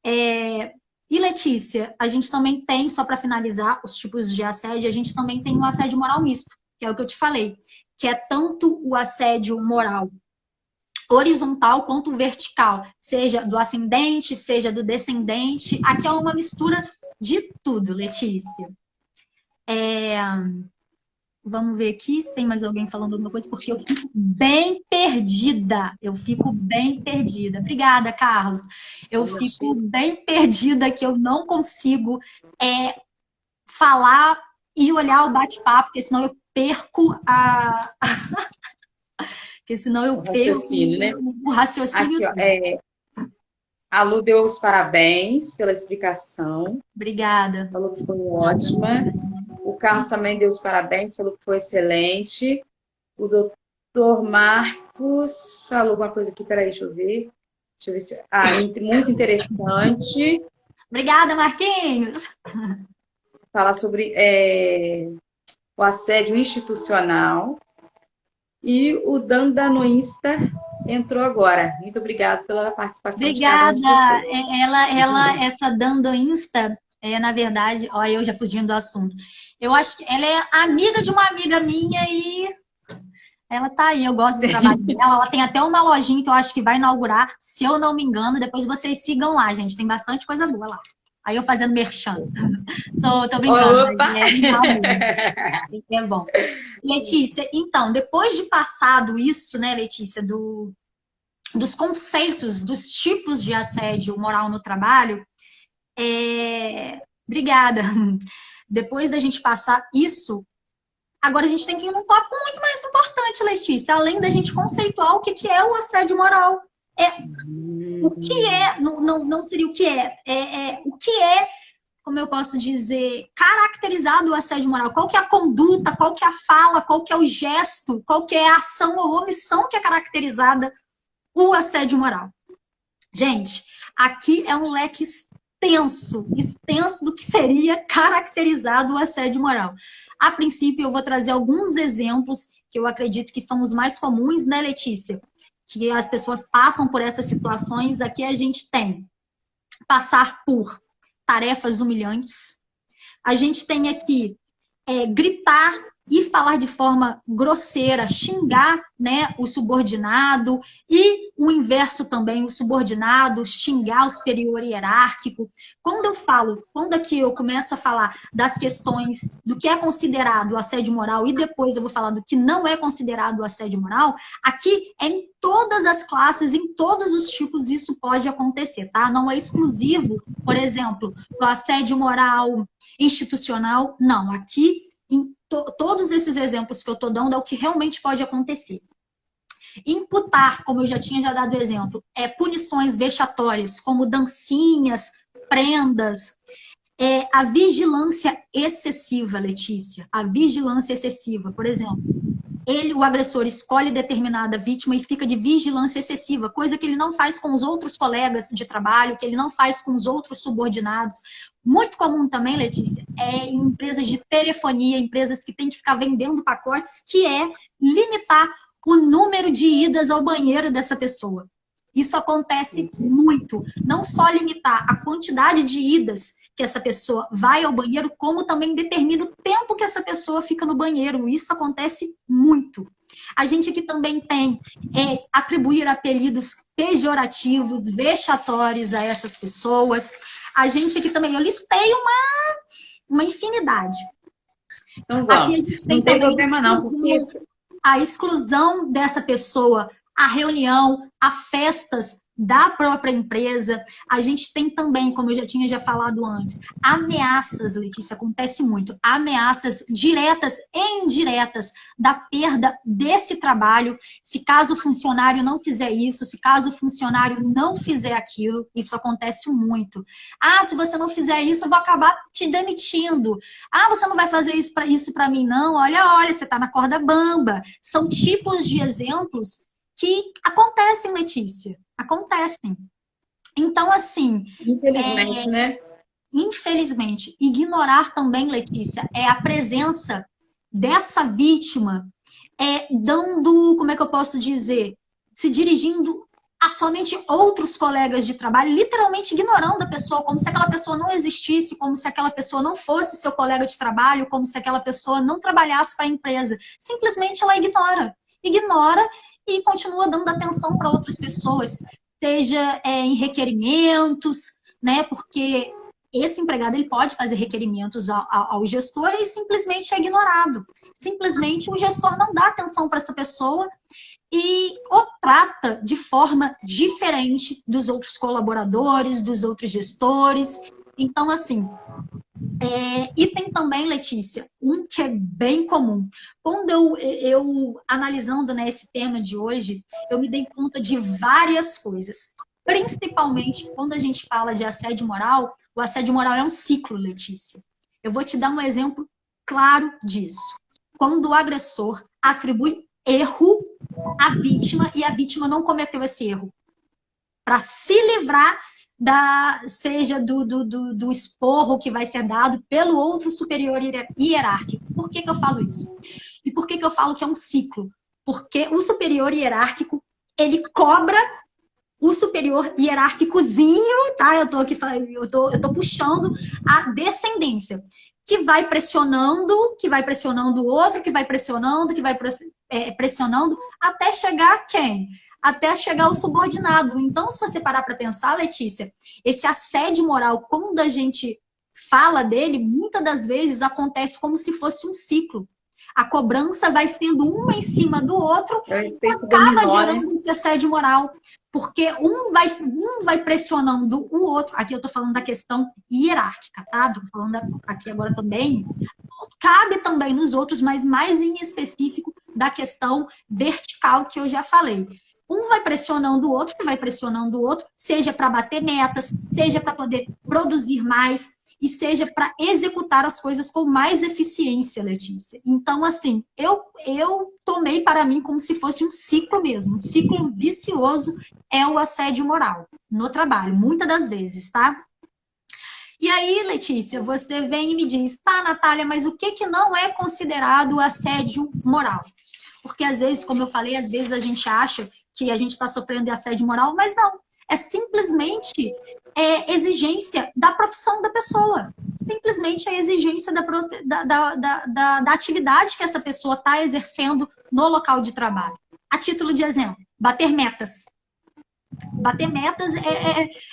E, Letícia, a gente também tem, só para finalizar os tipos de assédio, a gente também tem o assédio moral misto, que é o que eu te falei, que é tanto o assédio moral horizontal quanto vertical, seja do ascendente, seja do descendente. Aqui é uma mistura de tudo, Letícia. Vamos ver aqui se tem mais alguém falando alguma coisa, porque eu fico bem perdida. Obrigada, Carlos. Eu fico bem perdida, que eu não consigo falar e olhar o bate-papo, porque senão eu perco porque senão eu perco o raciocínio. Aqui, a Lu deu os parabéns pela explicação. Obrigada. Falou que foi ótima. O Carlos também deu os parabéns, falou que foi excelente. O doutor Marcos falou alguma coisa aqui, peraí, deixa eu ver. Muito interessante. Obrigada, Marquinhos. Falar sobre o assédio institucional. E o Danda no Insta entrou agora. Muito obrigada pela participação. Obrigada. Essa Danda Insta, na verdade, olha, eu já fugindo do assunto. Eu acho que ela é amiga de uma amiga minha e ela tá aí, eu gosto do trabalho dela. Ela tem até uma lojinha que eu acho que vai inaugurar, se eu não me engano. Depois vocês sigam lá, gente. Tem bastante coisa boa lá. Aí eu fazendo merchan. Tô brincando. É bom. Letícia, então, depois de passado isso, né, Letícia, dos conceitos, dos tipos de assédio moral no trabalho, obrigada. Depois da gente passar isso, agora a gente tem que ir num tópico muito mais importante, Letícia, além da gente conceituar o que é o assédio moral. O que não seria o que o que é, como eu posso dizer, caracterizado o assédio moral. Qual que é a conduta, qual que é a fala, qual que é o gesto, qual que é a ação ou omissão que é caracterizada o assédio moral. Gente, aqui é um leque extenso do que seria caracterizado o assédio moral. A princípio, eu vou trazer alguns exemplos que eu acredito que são os mais comuns, né, Letícia? Que as pessoas passam por essas situações. Aqui a gente tem passar por tarefas humilhantes. A gente tem aqui gritar e falar de forma grosseira, xingar, né, o subordinado, e o inverso também, o subordinado, xingar o superior hierárquico. Quando aqui eu começo a falar das questões do que é considerado assédio moral e depois eu vou falar do que não é considerado assédio moral, aqui é em todas as classes, em todos os tipos isso pode acontecer, tá? Não é exclusivo, por exemplo, para o assédio moral institucional, não. Aqui, em todos esses exemplos que eu estou dando, é o que realmente pode acontecer. Imputar, como eu já tinha dado exemplo, punições vexatórias, como dancinhas, prendas, a vigilância excessiva, Letícia, a vigilância excessiva, por exemplo, o agressor escolhe determinada vítima e fica de vigilância excessiva, coisa que ele não faz com os outros colegas de trabalho, que ele não faz com os outros subordinados. Muito comum também, Letícia, em empresas de telefonia, empresas que têm que ficar vendendo pacotes, que é limitar o número de idas ao banheiro dessa pessoa. Isso acontece muito. Não só limitar a quantidade de idas que essa pessoa vai ao banheiro, como também determina o tempo que essa pessoa fica no banheiro. Isso acontece muito. A gente aqui também tem atribuir apelidos pejorativos, vexatórios a essas pessoas. A gente aqui também, eu listei uma infinidade. Então vamos. Aqui a gente não tem problema não, porque a exclusão dessa pessoa, a reunião, a festas da própria empresa. A gente tem também, como eu já tinha falado antes, ameaças, Letícia, acontece muito. Ameaças diretas e indiretas da perda desse trabalho. Se caso o funcionário não fizer isso, se caso o funcionário não fizer aquilo, isso acontece muito. Ah, se você não fizer isso, eu vou acabar te demitindo. Ah, você não vai fazer isso para mim, não? Olha, você está na corda bamba. São tipos de exemplos que acontecem, Letícia. Acontecem. Então, assim... Infelizmente, né? Infelizmente. Ignorar também, Letícia, é a presença dessa vítima dando, como é que eu posso dizer? Se dirigindo a somente outros colegas de trabalho, literalmente ignorando a pessoa, como se aquela pessoa não existisse, como se aquela pessoa não fosse seu colega de trabalho, como se aquela pessoa não trabalhasse para a empresa. Simplesmente ela ignora. Ignora e continua dando atenção para outras pessoas, seja em requerimentos, né? Porque esse empregado ele pode fazer requerimentos ao gestor e simplesmente é ignorado. Simplesmente o gestor não dá atenção para essa pessoa e o trata de forma diferente dos outros colaboradores, dos outros gestores. Então, assim... E tem também, Letícia, um que é bem comum. Quando eu analisando, né, esse tema de hoje, eu me dei conta de várias coisas. Principalmente quando a gente fala de assédio moral, o assédio moral é um ciclo, Letícia. Eu vou te dar um exemplo claro disso. Quando o agressor atribui erro à vítima e a vítima não cometeu esse erro. Para se livrar seja do esporro que vai ser dado pelo outro superior hierárquico. Por que eu falo isso? E por que eu falo que é um ciclo? Porque o superior hierárquico, ele cobra o superior hierárquicozinho, tá? Eu tô puxando a descendência, que vai pressionando o outro, que vai pressionando, até chegar a quem? Até chegar ao subordinado. Então, se você parar para pensar, Letícia, esse assédio moral, quando a gente fala dele, muitas das vezes acontece como se fosse um ciclo. A cobrança vai sendo uma em cima do outro e acaba gerando esse assédio moral. Porque um vai pressionando o outro. Aqui eu estou falando da questão hierárquica, tá? Estou falando aqui agora também. Cabe também nos outros, mas mais em específico da questão vertical que eu já falei. Um vai pressionando o outro, que vai pressionando o outro, seja para bater metas, seja para poder produzir mais e seja para executar as coisas com mais eficiência, Letícia. Então, assim, eu tomei para mim como se fosse um ciclo mesmo. Um ciclo vicioso é o assédio moral no trabalho, muitas das vezes, tá? E aí, Letícia, você vem e me diz, tá, Natália, mas o que não é considerado assédio moral? Porque às vezes, como eu falei, às vezes a gente acha que a gente está sofrendo de assédio moral, mas não. É simplesmente exigência da profissão da pessoa. Simplesmente a exigência da atividade que essa pessoa está exercendo no local de trabalho. A título de exemplo, bater metas. Bater metas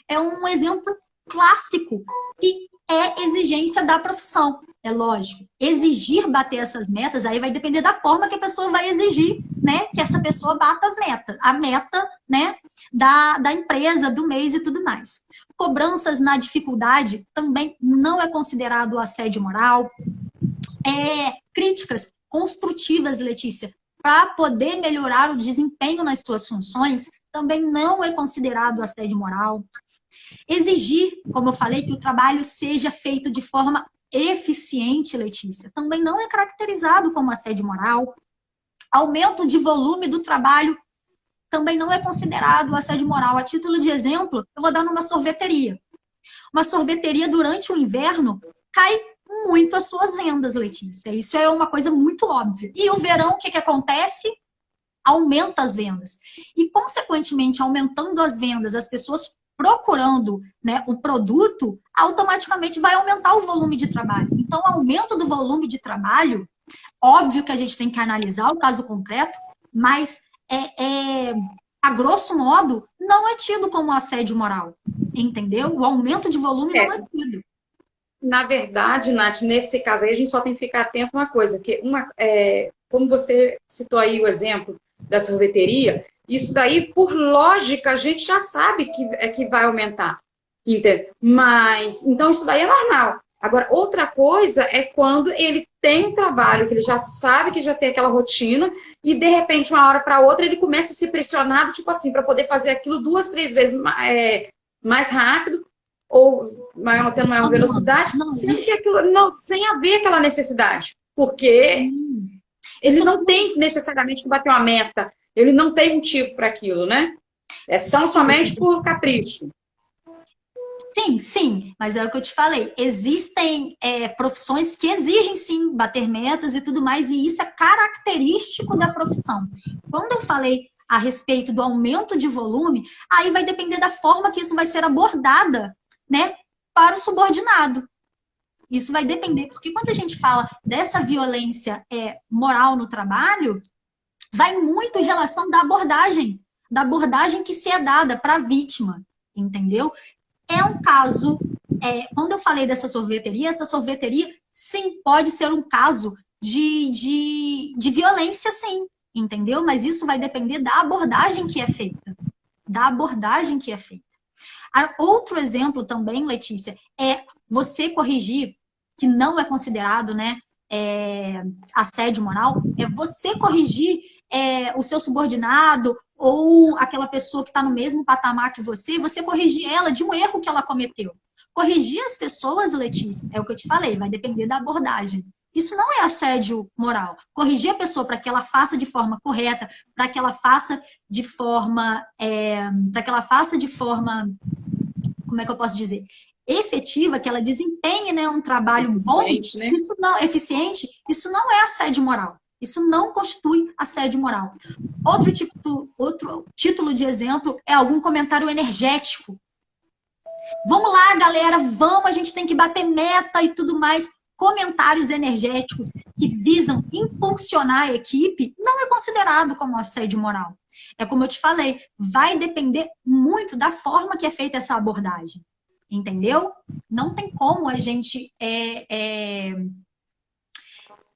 é um exemplo clássico que é exigência da profissão. É lógico, exigir bater essas metas, aí vai depender da forma que a pessoa vai exigir, né, que essa pessoa bata as metas. A meta, né, da empresa, do mês e tudo mais. Cobranças na dificuldade também não é considerado assédio moral. Críticas construtivas, Letícia, para poder melhorar o desempenho nas suas funções, também não é considerado assédio moral. Exigir, como eu falei, que o trabalho seja feito de forma eficiente, Letícia, também não é caracterizado como assédio moral. Aumento de volume do trabalho também não é considerado assédio moral. A título de exemplo, eu vou dar numa sorveteria. Uma sorveteria durante o inverno cai muito as suas vendas, Letícia. Isso é uma coisa muito óbvia. E o verão, o que acontece? aumenta as vendas. E, consequentemente, aumentando as vendas, as pessoas procurando, né, o produto, automaticamente vai aumentar o volume de trabalho. Então, o aumento do volume de trabalho, óbvio que a gente tem que analisar o caso concreto, mas a grosso modo, não é tido como assédio moral. Entendeu? O aumento de volume não é tido. Na verdade, Nath, nesse caso aí, a gente só tem que ficar atento a uma coisa, que como você citou aí o exemplo da sorveteria, isso daí, por lógica, a gente já sabe que vai aumentar. Entende? Mas, então, isso daí é normal. Agora, outra coisa é quando ele tem um trabalho que ele já sabe que já tem aquela rotina e, de repente, uma hora para outra, ele começa a ser pressionado, tipo assim, para poder fazer aquilo 2, 3 vezes mais rápido ou tendo maior velocidade, sem haver aquela necessidade. Porque ele não tem necessariamente que bater uma meta, ele não tem motivo para aquilo, né? É tão somente por capricho. Sim, sim, mas é o que eu te falei. Existem profissões que exigem, sim, bater metas e tudo mais, e isso é característico da profissão. Quando eu falei a respeito do aumento de volume, aí vai depender da forma que isso vai ser abordada, né, para o subordinado. Isso vai depender, porque quando a gente fala dessa violência moral no trabalho, vai muito em relação da abordagem que se é dada para a vítima, entendeu? É um caso, quando eu falei dessa sorveteria, essa sorveteria, sim, pode ser um caso de violência, sim, entendeu? Mas isso vai depender da abordagem que é feita. Da abordagem que é feita. Outro exemplo também, Letícia, é você corrigir, que não é considerado, né, assédio moral, é você corrigir o seu subordinado ou aquela pessoa que está no mesmo patamar que você corrigir ela de um erro que ela cometeu. Corrigir as pessoas, Letícia, é o que eu te falei, vai depender da abordagem. Isso não é assédio moral. Corrigir a pessoa para que ela faça de forma correta, para que ela faça de forma, como é que eu posso dizer? Efetiva, que ela desempenhe, né, um trabalho eficiente, bom, né? Eficiente, isso não é assédio moral. Isso não constitui assédio moral. Outro título de exemplo é algum comentário energético. Vamos lá, galera, a gente tem que bater meta e tudo mais. Comentários energéticos que visam impulsionar a equipe não é considerado como assédio moral. É como eu te falei, vai depender muito da forma que é feita essa abordagem. Entendeu? Não tem como a gente...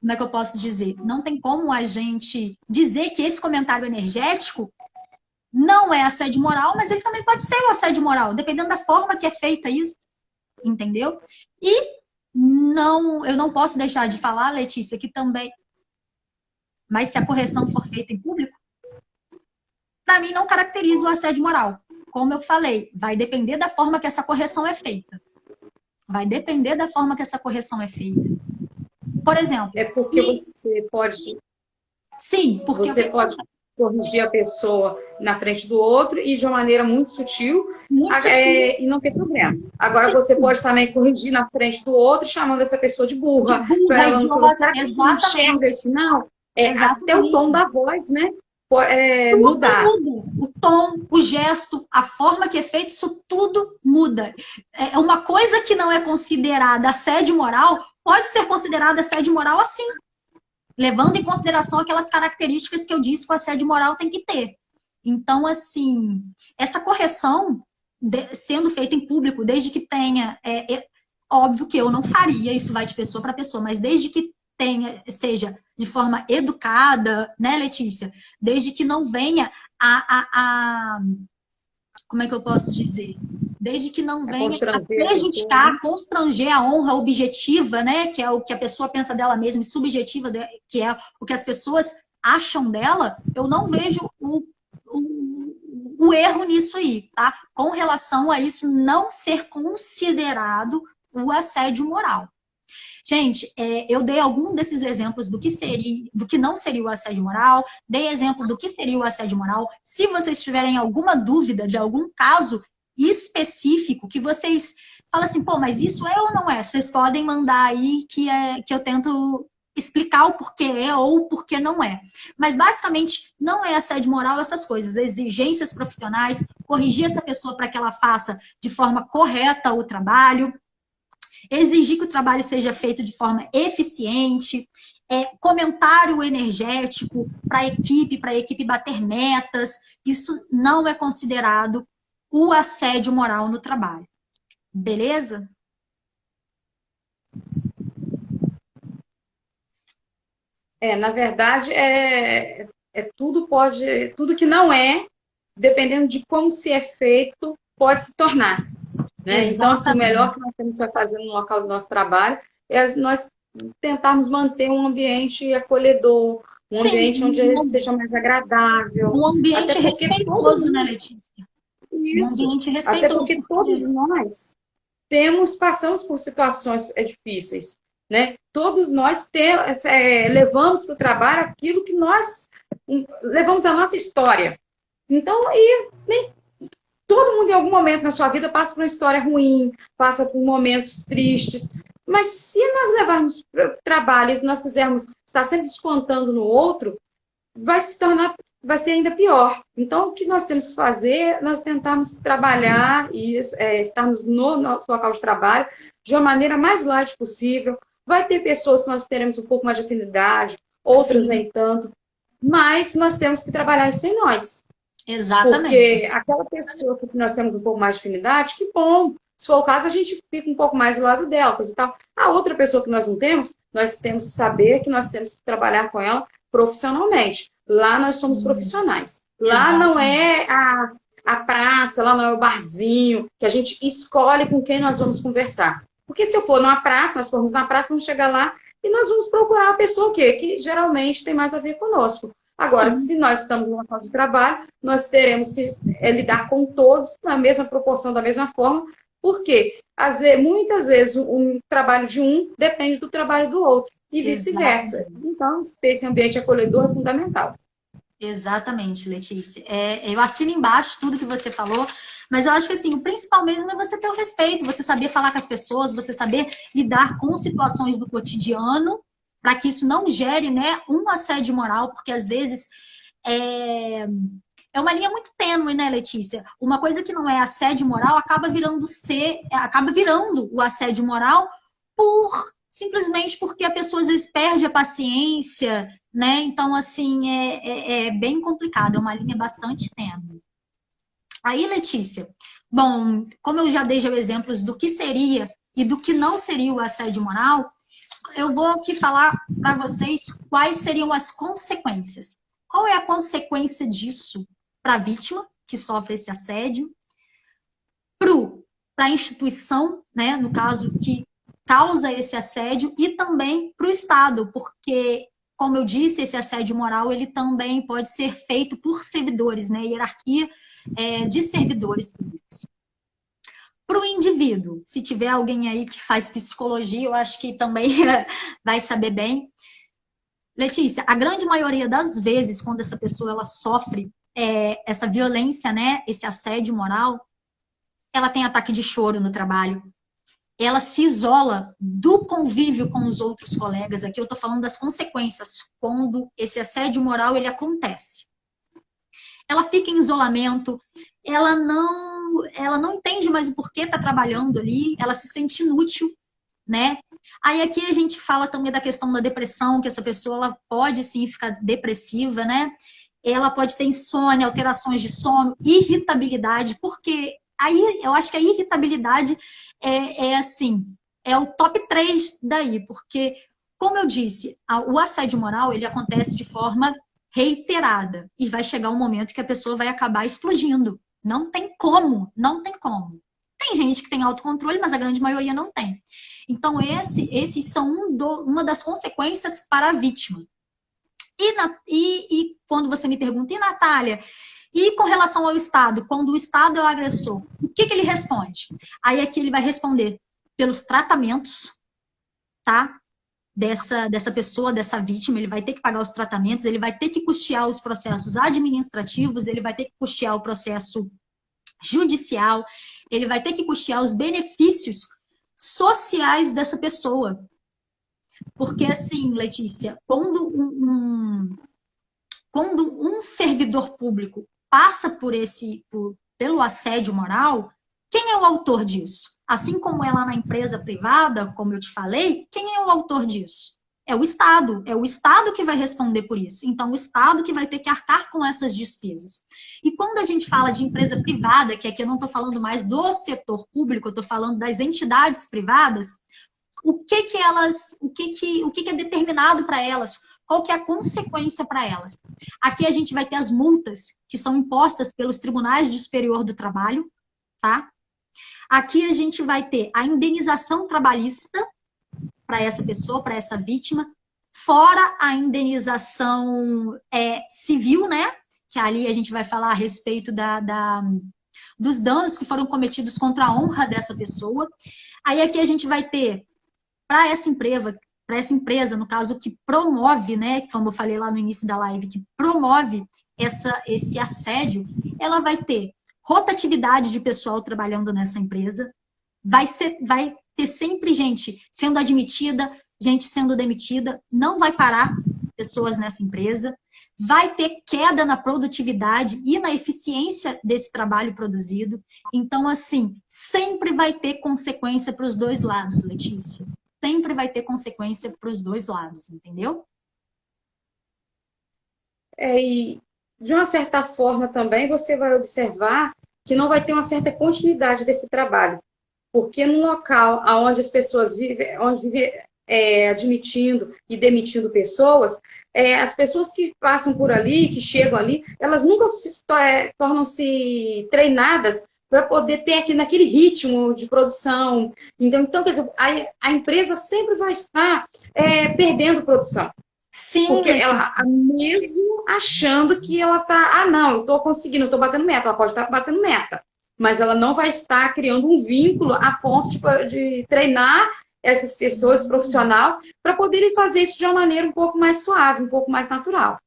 Como é que eu posso dizer? Não tem como a gente dizer que esse comentário energético não é assédio moral, mas ele também pode ser o assédio moral, dependendo da forma que é feita isso. Entendeu? E eu não posso deixar de falar, Letícia, que também... Mas se a correção for feita em público, para mim não caracteriza o assédio moral. Como eu falei, vai depender da forma que essa correção é feita. Vai depender da forma que essa correção é feita. Por exemplo... É porque você pode... Sim, porque... Você pode corrigir a pessoa na frente do outro e de uma maneira muito sutil, e não tem problema. Agora, você pode também corrigir na frente do outro, chamando essa pessoa de burra. Idiota, enxerga isso, não. Até o tom da voz, né? Mudar. O tom, o gesto, a forma que é feito, isso tudo muda. É uma coisa que não é considerada assédio moral, pode ser considerada assédio moral assim, levando em consideração aquelas características que eu disse que o assédio moral tem que ter. Então, assim, essa correção sendo feita em público, desde que tenha... óbvio que eu não faria, isso vai de pessoa para pessoa, mas desde que seja de forma educada, né, Letícia? Desde que não venha como é que eu posso dizer? Desde que não venha a prejudicar, constranger a honra objetiva, né? Que é o que a pessoa pensa dela mesma, e subjetiva, que é o que as pessoas acham dela, eu não vejo o erro nisso aí, tá? Com relação a isso não ser considerado o assédio moral. Gente, eu dei algum desses exemplos do que não seria o assédio moral, dei exemplo do que seria o assédio moral. Se vocês tiverem alguma dúvida de algum caso específico que vocês falam assim, pô, mas isso é ou não é? Vocês podem mandar aí que eu tento explicar o porquê é ou o porquê não é. Mas, basicamente, não é assédio moral essas coisas. Exigências profissionais, corrigir essa pessoa para que ela faça de forma correta o trabalho, exigir que o trabalho seja feito de forma eficiente, comentário energético para a equipe bater metas. Isso não é considerado o assédio moral no trabalho. Beleza? Na verdade, tudo que não é, dependendo de como se é feito, pode se tornar. Né? Então, assim, o melhor que nós temos que fazer no local do nosso trabalho é nós tentarmos manter um ambiente acolhedor, um ambiente onde seja mais agradável. Um ambiente respeitoso, né, Letícia? Isso. Um ambiente respeitoso. Até porque todos nós passamos por situações difíceis, né? Todos nós levamos para o trabalho aquilo que nós levamos a nossa história. Então, todo mundo em algum momento na sua vida passa por uma história ruim, passa por momentos tristes. Mas se nós levarmos para o trabalho e nós quisermos estar sempre descontando no outro, vai ser ainda pior. Então, o que nós temos que fazer, nós tentarmos trabalhar e estarmos no nosso local de trabalho de uma maneira mais light possível. Vai ter pessoas que nós teremos um pouco mais de afinidade, outras nem tanto, mas nós temos que trabalhar isso em nós. Exatamente. Porque aquela pessoa que nós temos um pouco mais de afinidade, que bom. Se for o caso, a gente fica um pouco mais do lado dela, coisa e tal. A outra pessoa que nós não temos, nós temos que saber que nós temos que trabalhar com ela profissionalmente. Lá nós somos profissionais. Lá não é a praça, lá não é o barzinho, que a gente escolhe com quem nós vamos conversar. Porque se eu for numa praça, nós formos na praça, vamos chegar lá e nós vamos procurar a pessoa o quê? Que geralmente tem mais a ver conosco. Agora, se nós estamos no local de trabalho, nós teremos que lidar com todos na mesma proporção, da mesma forma, porque muitas vezes um trabalho de um depende do trabalho do outro e vice-versa. Então, ter esse ambiente acolhedor é fundamental. Exatamente, Letícia. Eu assino embaixo tudo que você falou, mas eu acho que assim, o principal mesmo é você ter o respeito, você saber falar com as pessoas, você saber lidar com situações do cotidiano, para que isso não gere, né, um assédio moral, porque às vezes é uma linha muito tênue, né, Letícia? Uma coisa que não é assédio moral acaba virando o assédio moral simplesmente porque a pessoa às vezes perde a paciência, né? Então, assim, é bem complicado, é uma linha bastante tênue. Aí, Letícia, bom, como eu já dei exemplos do que seria e do que não seria o assédio moral, eu vou aqui falar para vocês quais seriam as consequências. Qual é a consequência disso para a vítima que sofre esse assédio, para a instituição, né, no caso, que causa esse assédio, e também para o Estado, porque, como eu disse, esse assédio moral ele também pode ser feito por servidores, né, hierarquia de servidores públicos. Para o indivíduo, se tiver alguém aí que faz psicologia, eu acho que também vai saber bem. Letícia, a grande maioria das vezes, quando essa pessoa ela sofre essa violência, né, esse assédio moral, ela tem ataque de choro no trabalho, ela se isola do convívio com os outros colegas. Aqui eu estou falando das consequências quando esse assédio moral ele acontece. Ela fica em isolamento, ela não entende mais o porquê está trabalhando ali, ela se sente inútil, né? Aí aqui a gente fala também da questão da depressão, que essa pessoa ela pode sim ficar depressiva, né? Ela pode ter insônia, alterações de sono, irritabilidade, porque aí eu acho que a irritabilidade assim, é o top 3 daí, porque, como eu disse, o assédio moral ele acontece de forma reiterada e vai chegar um momento que a pessoa vai acabar explodindo. Não tem como, não tem como. Tem gente que tem autocontrole, mas a grande maioria não tem. Então, esses são uma das consequências para a vítima. E quando você me pergunta, e Natália, e com relação ao Estado, quando o Estado é o agressor, o que ele responde? Aí aqui ele vai responder pelos tratamentos, tá? Dessa pessoa, dessa vítima, ele vai ter que pagar os tratamentos, ele vai ter que custear os processos administrativos, ele vai ter que custear o processo judicial, ele vai ter que custear os benefícios sociais dessa pessoa. Porque, assim, Letícia, quando um servidor público passa pelo assédio moral, quem é o autor disso? Assim como é lá na empresa privada, como eu te falei, quem é o autor disso? É o Estado. É o Estado que vai responder por isso. Então, o Estado que vai ter que arcar com essas despesas. E quando a gente fala de empresa privada, que aqui eu não estou falando mais do setor público, eu estou falando das entidades privadas, o que é determinado para elas? Qual que é a consequência para elas? Aqui a gente vai ter as multas que são impostas pelos tribunais de superior do trabalho, tá? Aqui a gente vai ter a indenização trabalhista para essa pessoa, para essa vítima, fora a indenização civil, né? Que ali a gente vai falar a respeito dos danos que foram cometidos contra a honra dessa pessoa. Aí aqui a gente vai ter, para essa empresa, no caso, que promove, né? Como eu falei lá no início da live, que promove esse assédio, ela vai ter rotatividade de pessoal trabalhando nessa empresa, vai ter sempre gente sendo admitida, gente sendo demitida, não vai parar pessoas nessa empresa, vai ter queda na produtividade e na eficiência desse trabalho produzido. Então, assim, sempre vai ter consequência para os dois lados, Letícia. Sempre vai ter consequência para os dois lados, entendeu? E de uma certa forma também você vai observar que não vai ter uma certa continuidade desse trabalho. Porque no local onde as pessoas vivem, admitindo e demitindo pessoas, as pessoas que passam por ali, que chegam ali, elas nunca tornam-se treinadas para poder ter aqui naquele ritmo de produção. Então quer dizer, a empresa sempre vai estar perdendo produção. Sim, porque ela, mesmo achando que ela está, não, eu estou conseguindo, eu estou batendo meta, ela pode estar batendo meta, mas ela não vai estar criando um vínculo a ponto de treinar essas pessoas, esse profissional, para poderem fazer isso de uma maneira um pouco mais suave, um pouco mais natural.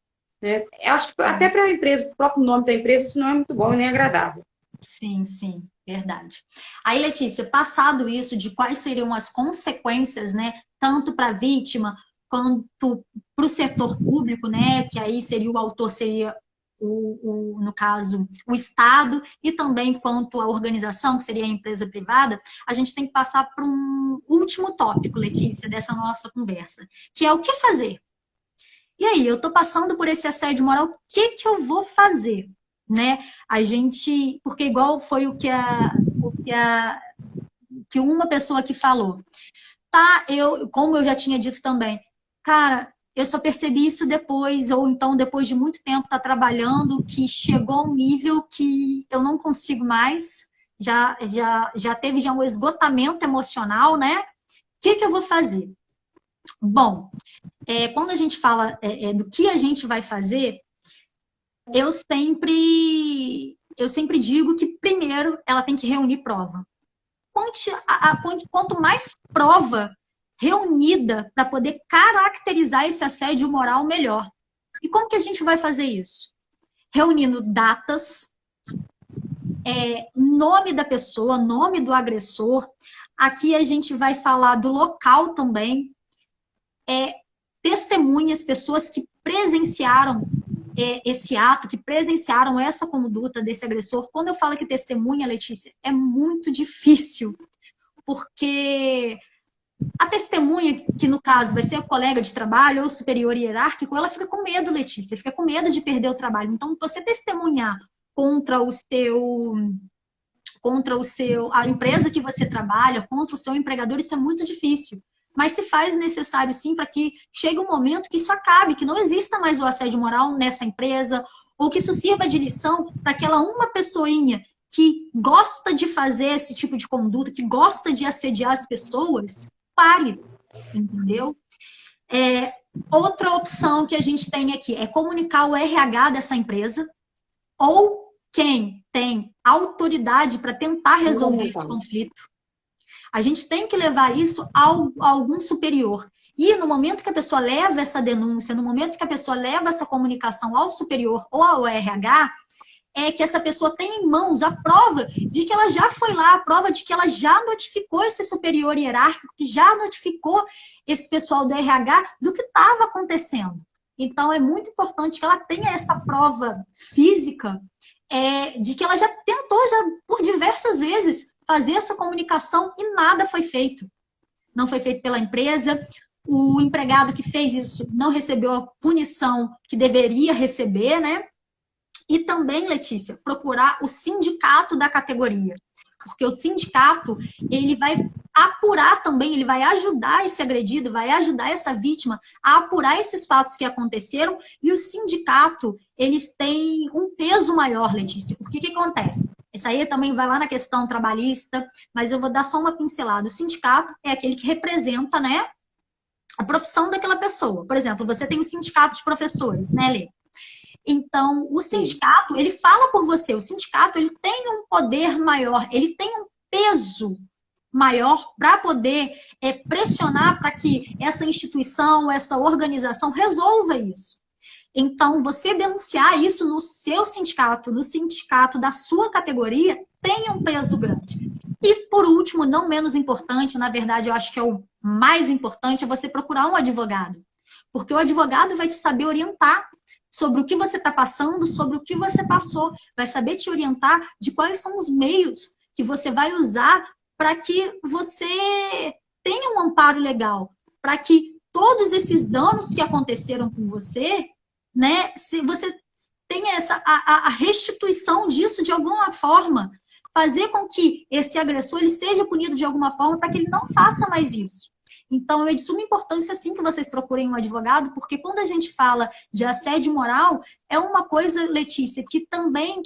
Né? Eu acho que até para a empresa, o próprio nome da empresa, isso não é muito bom e nem agradável. Sim, verdade. Aí, Letícia, passado isso de quais seriam as consequências, né, tanto para a vítima quanto para o setor público, né, que aí seria o autor, seria no caso, o Estado, e também quanto à organização, que seria a empresa privada, a gente tem que passar para um último tópico, Letícia, dessa nossa conversa, que é o que fazer. E aí, eu estou passando por esse assédio moral, o que eu vou fazer? Né? A gente, porque igual foi o que uma pessoa que falou, tá, como eu já tinha dito também, cara, eu só percebi isso depois, ou então depois de muito tempo tá trabalhando, que chegou a um nível que eu não consigo mais, já teve um esgotamento emocional, né? O que eu vou fazer? Bom, quando a gente fala do que a gente vai fazer, eu sempre digo que primeiro ela tem que reunir prova. Quanto mais prova reunida para poder caracterizar esse assédio moral, melhor. E como que a gente vai fazer isso? Reunindo datas, nome da pessoa, nome do agressor. Aqui a gente vai falar do local também. Testemunhas, pessoas que presenciaram esse ato, que presenciaram essa conduta desse agressor. Quando eu falo que testemunha, Letícia, é muito difícil, porque a testemunha, que no caso vai ser a colega de trabalho ou superior hierárquico, ela fica com medo, Letícia, fica com medo de perder o trabalho. Então, você testemunhar contra a empresa que você trabalha, contra o seu empregador, isso é muito difícil. Mas se faz necessário, sim, para que chegue um momento que isso acabe, que não exista mais o assédio moral nessa empresa, ou que isso sirva de lição para aquela uma pessoinha que gosta de fazer esse tipo de conduta, que gosta de assediar as pessoas, pare, entendeu? Outra opção que a gente tem aqui é comunicar o RH dessa emprsa, ou quem tem autoridade para tentar resolver esse conflito. A gente tem que levar isso a algum superior. E no momento que a pessoa leva essa denúncia, no momento que a pessoa leva essa comunicação ao superior ou ao RH, é que essa pessoa tenha em mãos a prova de que ela já foi lá, a prova de que ela já notificou esse superior hierárquico, que já notificou esse pessoal do RH do que estava acontecendo. Então, é muito importante que ela tenha essa prova física de que ela já tentou, por diversas vezes, fazer essa comunicação e nada foi feito. Não foi feito pela empresa, o empregado que fez isso não recebeu a punição que deveria receber, né? E também, Letícia, procurar o sindicato da categoria. Porque o sindicato, ele vai apurar também, ele vai ajudar esse agredido, vai ajudar essa vítima a apurar esses fatos que aconteceram. E o sindicato, eles têm um peso maior, Letícia. Porque o que acontece? Isso aí também vai lá na questão trabalhista, mas eu vou dar só uma pincelada. O sindicato é aquele que representa, né, a profissão daquela pessoa. Por exemplo, você tem um sindicato de professores, né, Lê? Então, o sindicato, ele fala por você. O sindicato, ele tem um poder maior, ele tem um peso maior para poder pressionar para que essa instituição, essa organização resolva isso. Então, você denunciar isso no seu sindicato, no sindicato da sua categoria, tem um peso grande. E, por último, não menos importante, na verdade, eu acho que é o mais importante, é você procurar um advogado. Porque o advogado vai te saber orientar sobre o que você está passando, sobre o que você passou. Vai saber te orientar de quais são os meios que você vai usar para que você tenha um amparo legal, para que todos esses danos que aconteceram com você, né, se você tenha a restituição disso de alguma forma, fazer com que esse agressor ele seja punido de alguma forma para que ele não faça mais isso. Então, é de suma importância, sim, que vocês procurem um advogado, porque quando a gente fala de assédio moral, é uma coisa, Letícia, que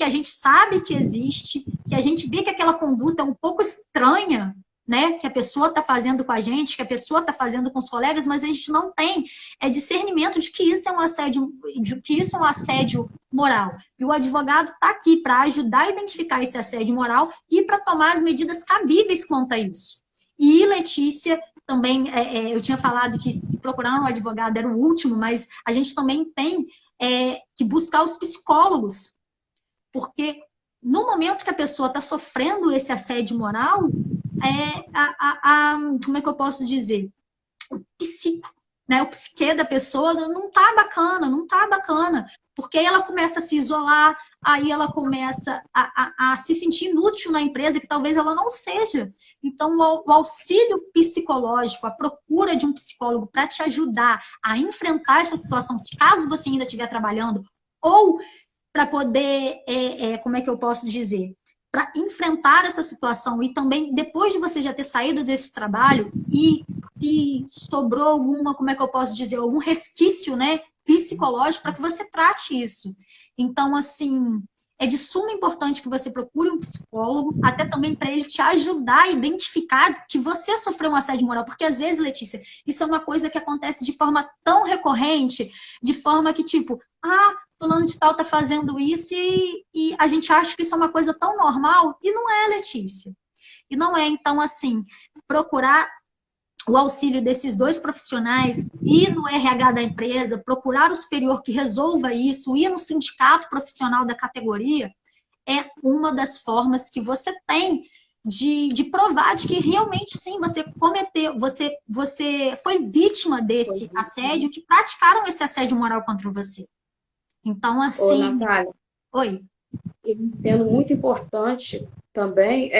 a gente sabe que existe, que a gente vê que aquela conduta é um pouco estranha, né, que a pessoa está fazendo com a gente, que a pessoa está fazendo com os colegas, mas a gente não tem discernimento de que isso é um assédio moral. E o advogado está aqui para ajudar a identificar esse assédio moral e para tomar as medidas cabíveis quanto a isso. E, Letícia, também, eu tinha falado que procurar um advogado era o último, mas a gente também tem que buscar os psicólogos, porque no momento que a pessoa está sofrendo esse assédio moral, como é que eu posso dizer? O psique da pessoa não está bacana, não está bacana. Porque aí ela começa a se isolar, aí ela começa a se sentir inútil na empresa, que talvez ela não seja. Então, o auxílio psicológico, a procura de um psicólogo para te ajudar a enfrentar essa situação, se caso você ainda estiver trabalhando, ou para poder, como é que eu posso dizer? Para enfrentar essa situação e também, depois de você já ter saído desse trabalho e se sobrou alguma, como é que eu posso dizer, algum resquício, né, psicológico, para que você trate isso. Então, assim, é de suma importância que você procure um psicólogo, até também para ele te ajudar a identificar que você sofreu um assédio moral, porque às vezes, Letícia, isso é uma coisa que acontece de forma tão recorrente, de forma que, tipo, fulano de tal tá fazendo isso e a gente acha que isso é uma coisa tão normal, e não é, Letícia. E não é, então, assim, procurar o auxílio desses dois profissionais, ir no RH da empresa, procurar o superior que resolva isso, ir no sindicato profissional da categoria, é uma das formas que você tem de provar de que realmente sim, você cometeu, você foi vítima desse assédio, que praticaram esse assédio moral contra você. Então, assim... Ô, Natália, oi. eu entendo muito importante também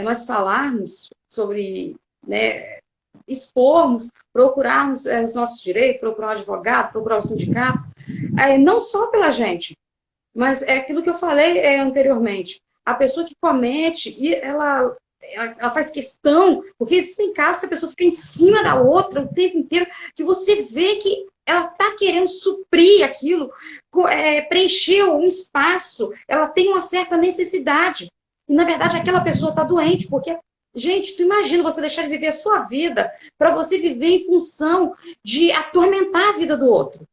nós falarmos sobre, né, expormos, procurarmos os nossos direitos, procurar um advogado, procurar o sindicato, não só pela gente, mas é aquilo que eu falei anteriormente. A pessoa que comete, e ela faz questão, porque existem casos que a pessoa fica em cima da outra o tempo inteiro, que você vê que ela está querendo suprir aquilo, preencher um espaço, ela tem uma certa necessidade. E, na verdade, aquela pessoa está doente, porque, gente, tu imagina você deixar de viver a sua vida para você viver em função de atormentar a vida do outro.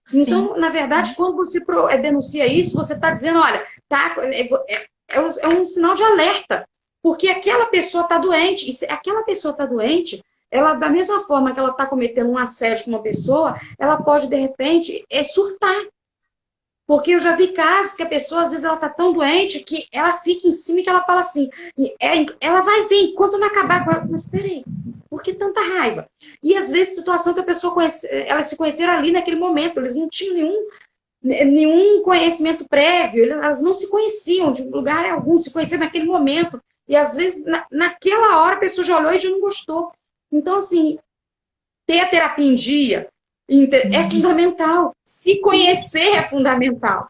Sim. Então, na verdade, quando você denuncia isso, você está dizendo, olha, é um sinal de alerta, porque aquela pessoa está doente, e se aquela pessoa está doente, ela, da mesma forma que ela está cometendo um assédio com uma pessoa, ela pode, de repente, surtar. Porque eu já vi casos que a pessoa, às vezes, ela tá tão doente que ela fica em cima e que ela fala assim, ela vai ver enquanto não acabar com ela. Mas peraí, por que tanta raiva? E às vezes, situação que a pessoa conhece, elas se conheceram ali naquele momento, eles não tinham nenhum conhecimento prévio, elas não se conheciam de lugar algum, se conheciam naquele momento. E às vezes, naquela hora, a pessoa já olhou e já não gostou. Então, assim, ter a terapia em dia é fundamental. Se conhecer é fundamental.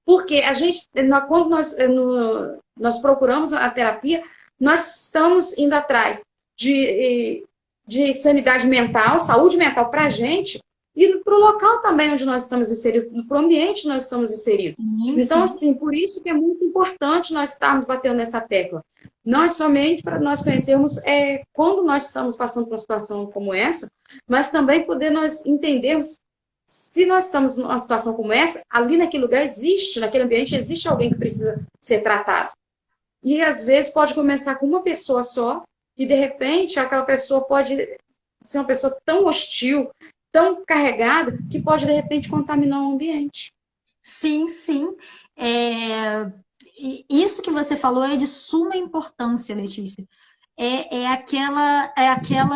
Porque a gente, quando nós procuramos a terapia, nós estamos indo atrás de sanidade mental, saúde mental para a gente, e para o local também onde nós estamos inseridos, para o ambiente onde nós estamos inseridos. Então, assim, por isso que é muito importante nós estarmos batendo nessa tecla. Nós somente para nós conhecermos quando nós estamos passando por uma situação como essa, mas também poder nós entendermos se nós estamos numa situação como essa, ali naquele lugar naquele ambiente existe alguém que precisa ser tratado. E às vezes pode começar com uma pessoa só, e de repente aquela pessoa pode ser uma pessoa tão hostil, tão carregada, que pode de repente contaminar o ambiente. Sim, sim. Isso que você falou é de suma importância, Letícia. É aquela,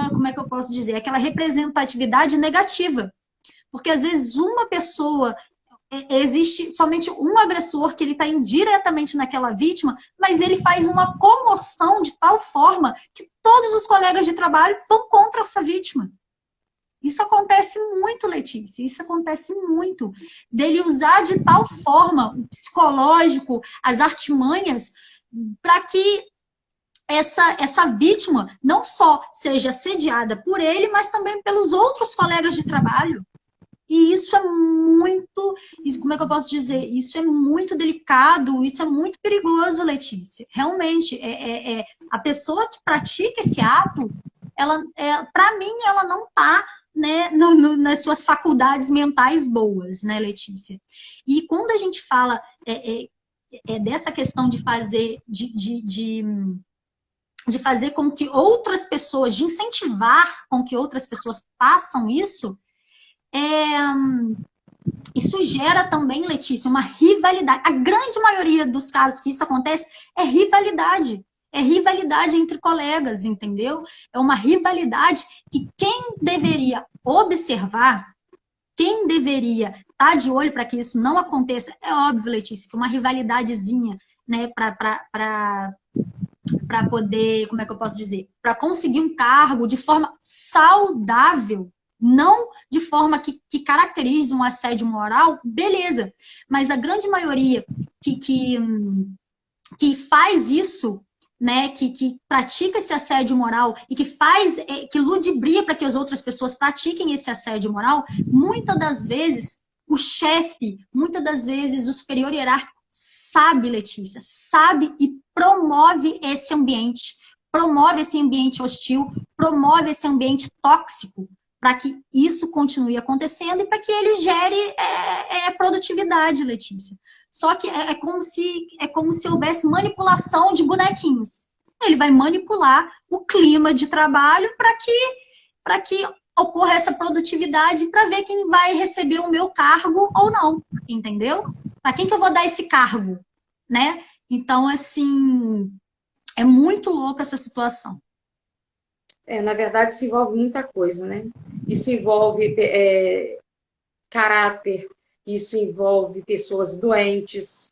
como é que eu posso dizer? Aquela representatividade negativa. Porque às vezes uma pessoa, existe somente um agressor que ele está indiretamente naquela vítima, mas ele faz uma comoção de tal forma que todos os colegas de trabalho vão contra essa vítima. Isso acontece muito, Letícia, isso acontece muito. Dele usar de tal forma o psicológico, as artimanhas, para que essa vítima não só seja assediada por ele, mas também pelos outros colegas de trabalho. E isso é muito, como é que eu posso dizer? Isso é muito delicado, isso é muito perigoso, Letícia. Realmente, a pessoa que pratica esse ato, para mim, ela não está, né, nas suas faculdades mentais boas, né, Letícia? E quando a gente fala dessa questão de fazer, de fazer com que outras pessoas, de incentivar com que outras pessoas façam isso, isso gera também, Letícia, uma rivalidade. A grande maioria dos casos que isso acontece é rivalidade. É rivalidade entre colegas, entendeu? É uma rivalidade que quem deveria observar, quem deveria estar de olho para que isso não aconteça, é óbvio, Letícia, que uma rivalidadezinha, né, para poder, como é que eu posso dizer? Para conseguir um cargo de forma saudável, não de forma que caracterize um assédio moral, beleza. Mas a grande maioria que faz isso, né, que pratica esse assédio moral e que ludibria para que as outras pessoas pratiquem esse assédio moral, muitas das vezes o chefe, muitas das vezes o superior hierárquico sabe, Letícia, sabe e promove esse ambiente hostil, promove esse ambiente tóxico, para que isso continue acontecendo e para que ele gere produtividade, Letícia. Só que é como se houvesse manipulação de bonequinhos. Ele vai manipular o clima de trabalho para que ocorra essa produtividade, para ver quem vai receber o meu cargo ou não, entendeu? Para quem que eu vou dar esse cargo, né? Então, assim, é muito louca essa situação. Na verdade, isso envolve muita coisa, né? Isso envolve caráter, isso envolve pessoas doentes,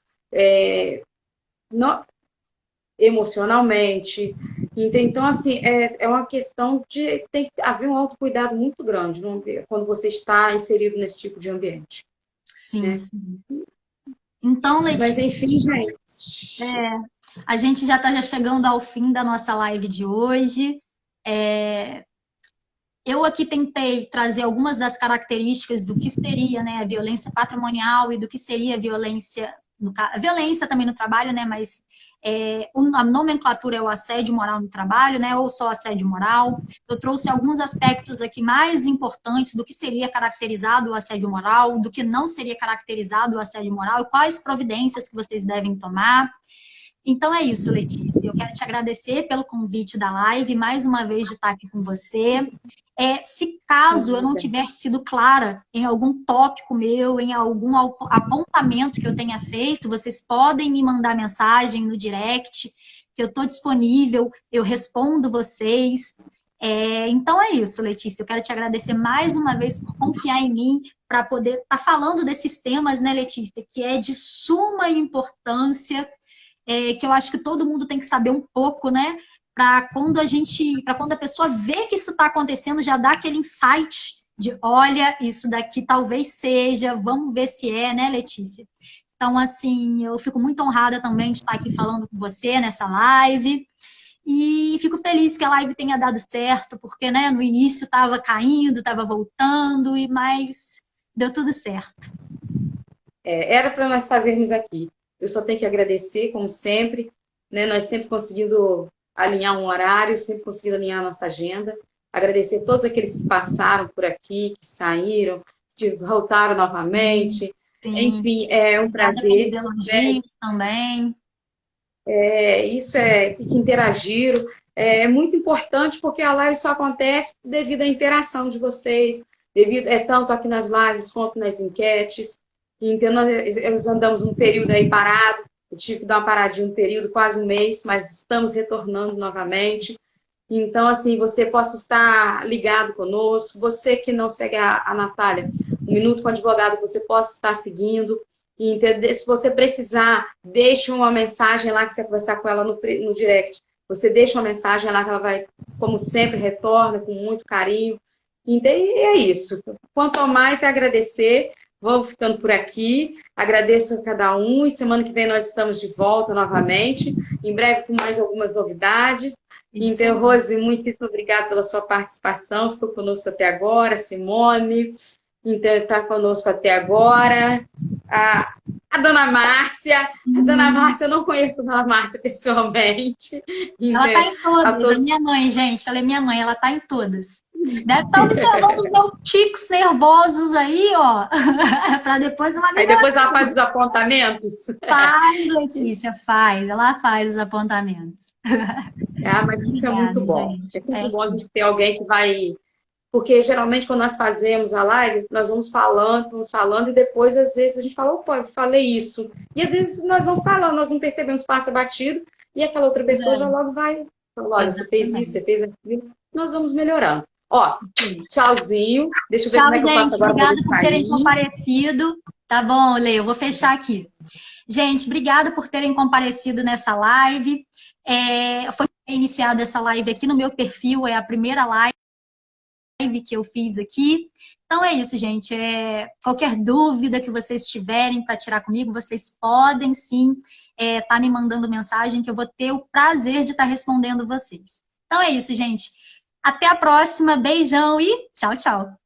emocionalmente. Então, assim, é uma questão de... Tem que haver um autocuidado muito grande quando você está inserido nesse tipo de ambiente. Sim, né? Sim. Então, Letícia... Mas, enfim, gente... a gente já está chegando ao fim da nossa live de hoje. Eu aqui tentei trazer algumas das características do que seria, né, a violência patrimonial e do que seria a violência também no trabalho, né, mas a nomenclatura é o assédio moral no trabalho, né, ou só assédio moral. Eu trouxe alguns aspectos aqui mais importantes do que seria caracterizado o assédio moral, do que não seria caracterizado o assédio moral, e quais providências que vocês devem tomar. Então é isso, Letícia. Eu quero te agradecer pelo convite da live, mais uma vez de estar aqui com você. Se caso eu não tiver sido clara em algum tópico meu, em algum apontamento que eu tenha feito, vocês podem me mandar mensagem no direct, que eu estou disponível, eu respondo vocês. Então é isso, Letícia. Eu quero te agradecer mais uma vez por confiar em mim para poder estar falando desses temas, né, Letícia, que é de suma importância, que eu acho que todo mundo tem que saber um pouco, né? Para quando a pessoa vê que isso está acontecendo, já dá aquele insight de, olha, isso daqui talvez seja, vamos ver se é, né, Letícia? Então, assim, eu fico muito honrada também de estar aqui falando com você nessa live. E fico feliz que a live tenha dado certo, porque, né, no início estava caindo, estava voltando, mas deu tudo certo. Era para nós fazermos aqui. Eu só tenho que agradecer, como sempre, né? Nós sempre conseguindo alinhar um horário, sempre conseguindo alinhar a nossa agenda. Agradecer a todos aqueles que passaram por aqui, que saíram, que voltaram novamente. Sim. Enfim, é um prazer. Elogios também. Isso que interagiram. É muito importante porque a live só acontece devido à interação de vocês, devido tanto aqui nas lives quanto nas enquetes. Então, nós andamos um período aí parado, eu tive que dar uma paradinha um período, quase um mês, mas estamos retornando novamente. Então, assim, você possa estar ligado conosco, você que não segue a Natália, Um Minuto com o Advogado, você possa estar seguindo. E se você precisar, deixe uma mensagem lá que você vai conversar com ela no direct. Você deixa uma mensagem lá que ela vai, como sempre, retorna com muito carinho. Então, e é isso. Quanto mais é agradecer, vamos ficando por aqui. Agradeço a cada um e semana que vem nós estamos de volta novamente. Em breve com mais algumas novidades. Isso. Então, Rose, muitíssimo obrigada pela sua participação. Ficou conosco até agora. Simone, então, está conosco até agora. A dona Márcia. A dona Márcia, eu não conheço a dona Márcia pessoalmente. Ela está em todas. A minha mãe, gente, ela é minha mãe, ela está em todas. Deve estar observando os meus tiques nervosos aí, ó. Para depois ela me. Aí depois ela faz os apontamentos? Faz, Letícia, faz. Ela faz os apontamentos. Mas isso é muito bom. Gente. É muito bom a gente ter alguém que vai. Porque geralmente quando nós fazemos a live, nós vamos falando, e depois, às vezes, a gente fala, opa, eu falei isso. E às vezes nós não falamos, nós não percebemos, passa batido, e aquela outra pessoa já logo vai. Olha, você fez isso, você fez aquilo. Nós vamos melhorando. Ó, tchauzinho. Deixa eu ver como é que eu faço agora. Obrigada por terem comparecido. Tá bom, Lê, eu vou fechar aqui. Gente, obrigada por terem comparecido nessa live. Foi iniciada essa live aqui no meu perfil, é a primeira live que eu fiz aqui. Então é isso, gente. Qualquer dúvida que vocês tiverem para tirar comigo, vocês podem sim tá me mandando mensagem que eu vou ter o prazer de estar respondendo vocês. Então é isso, gente. Até a próxima. Beijão e tchau, tchau.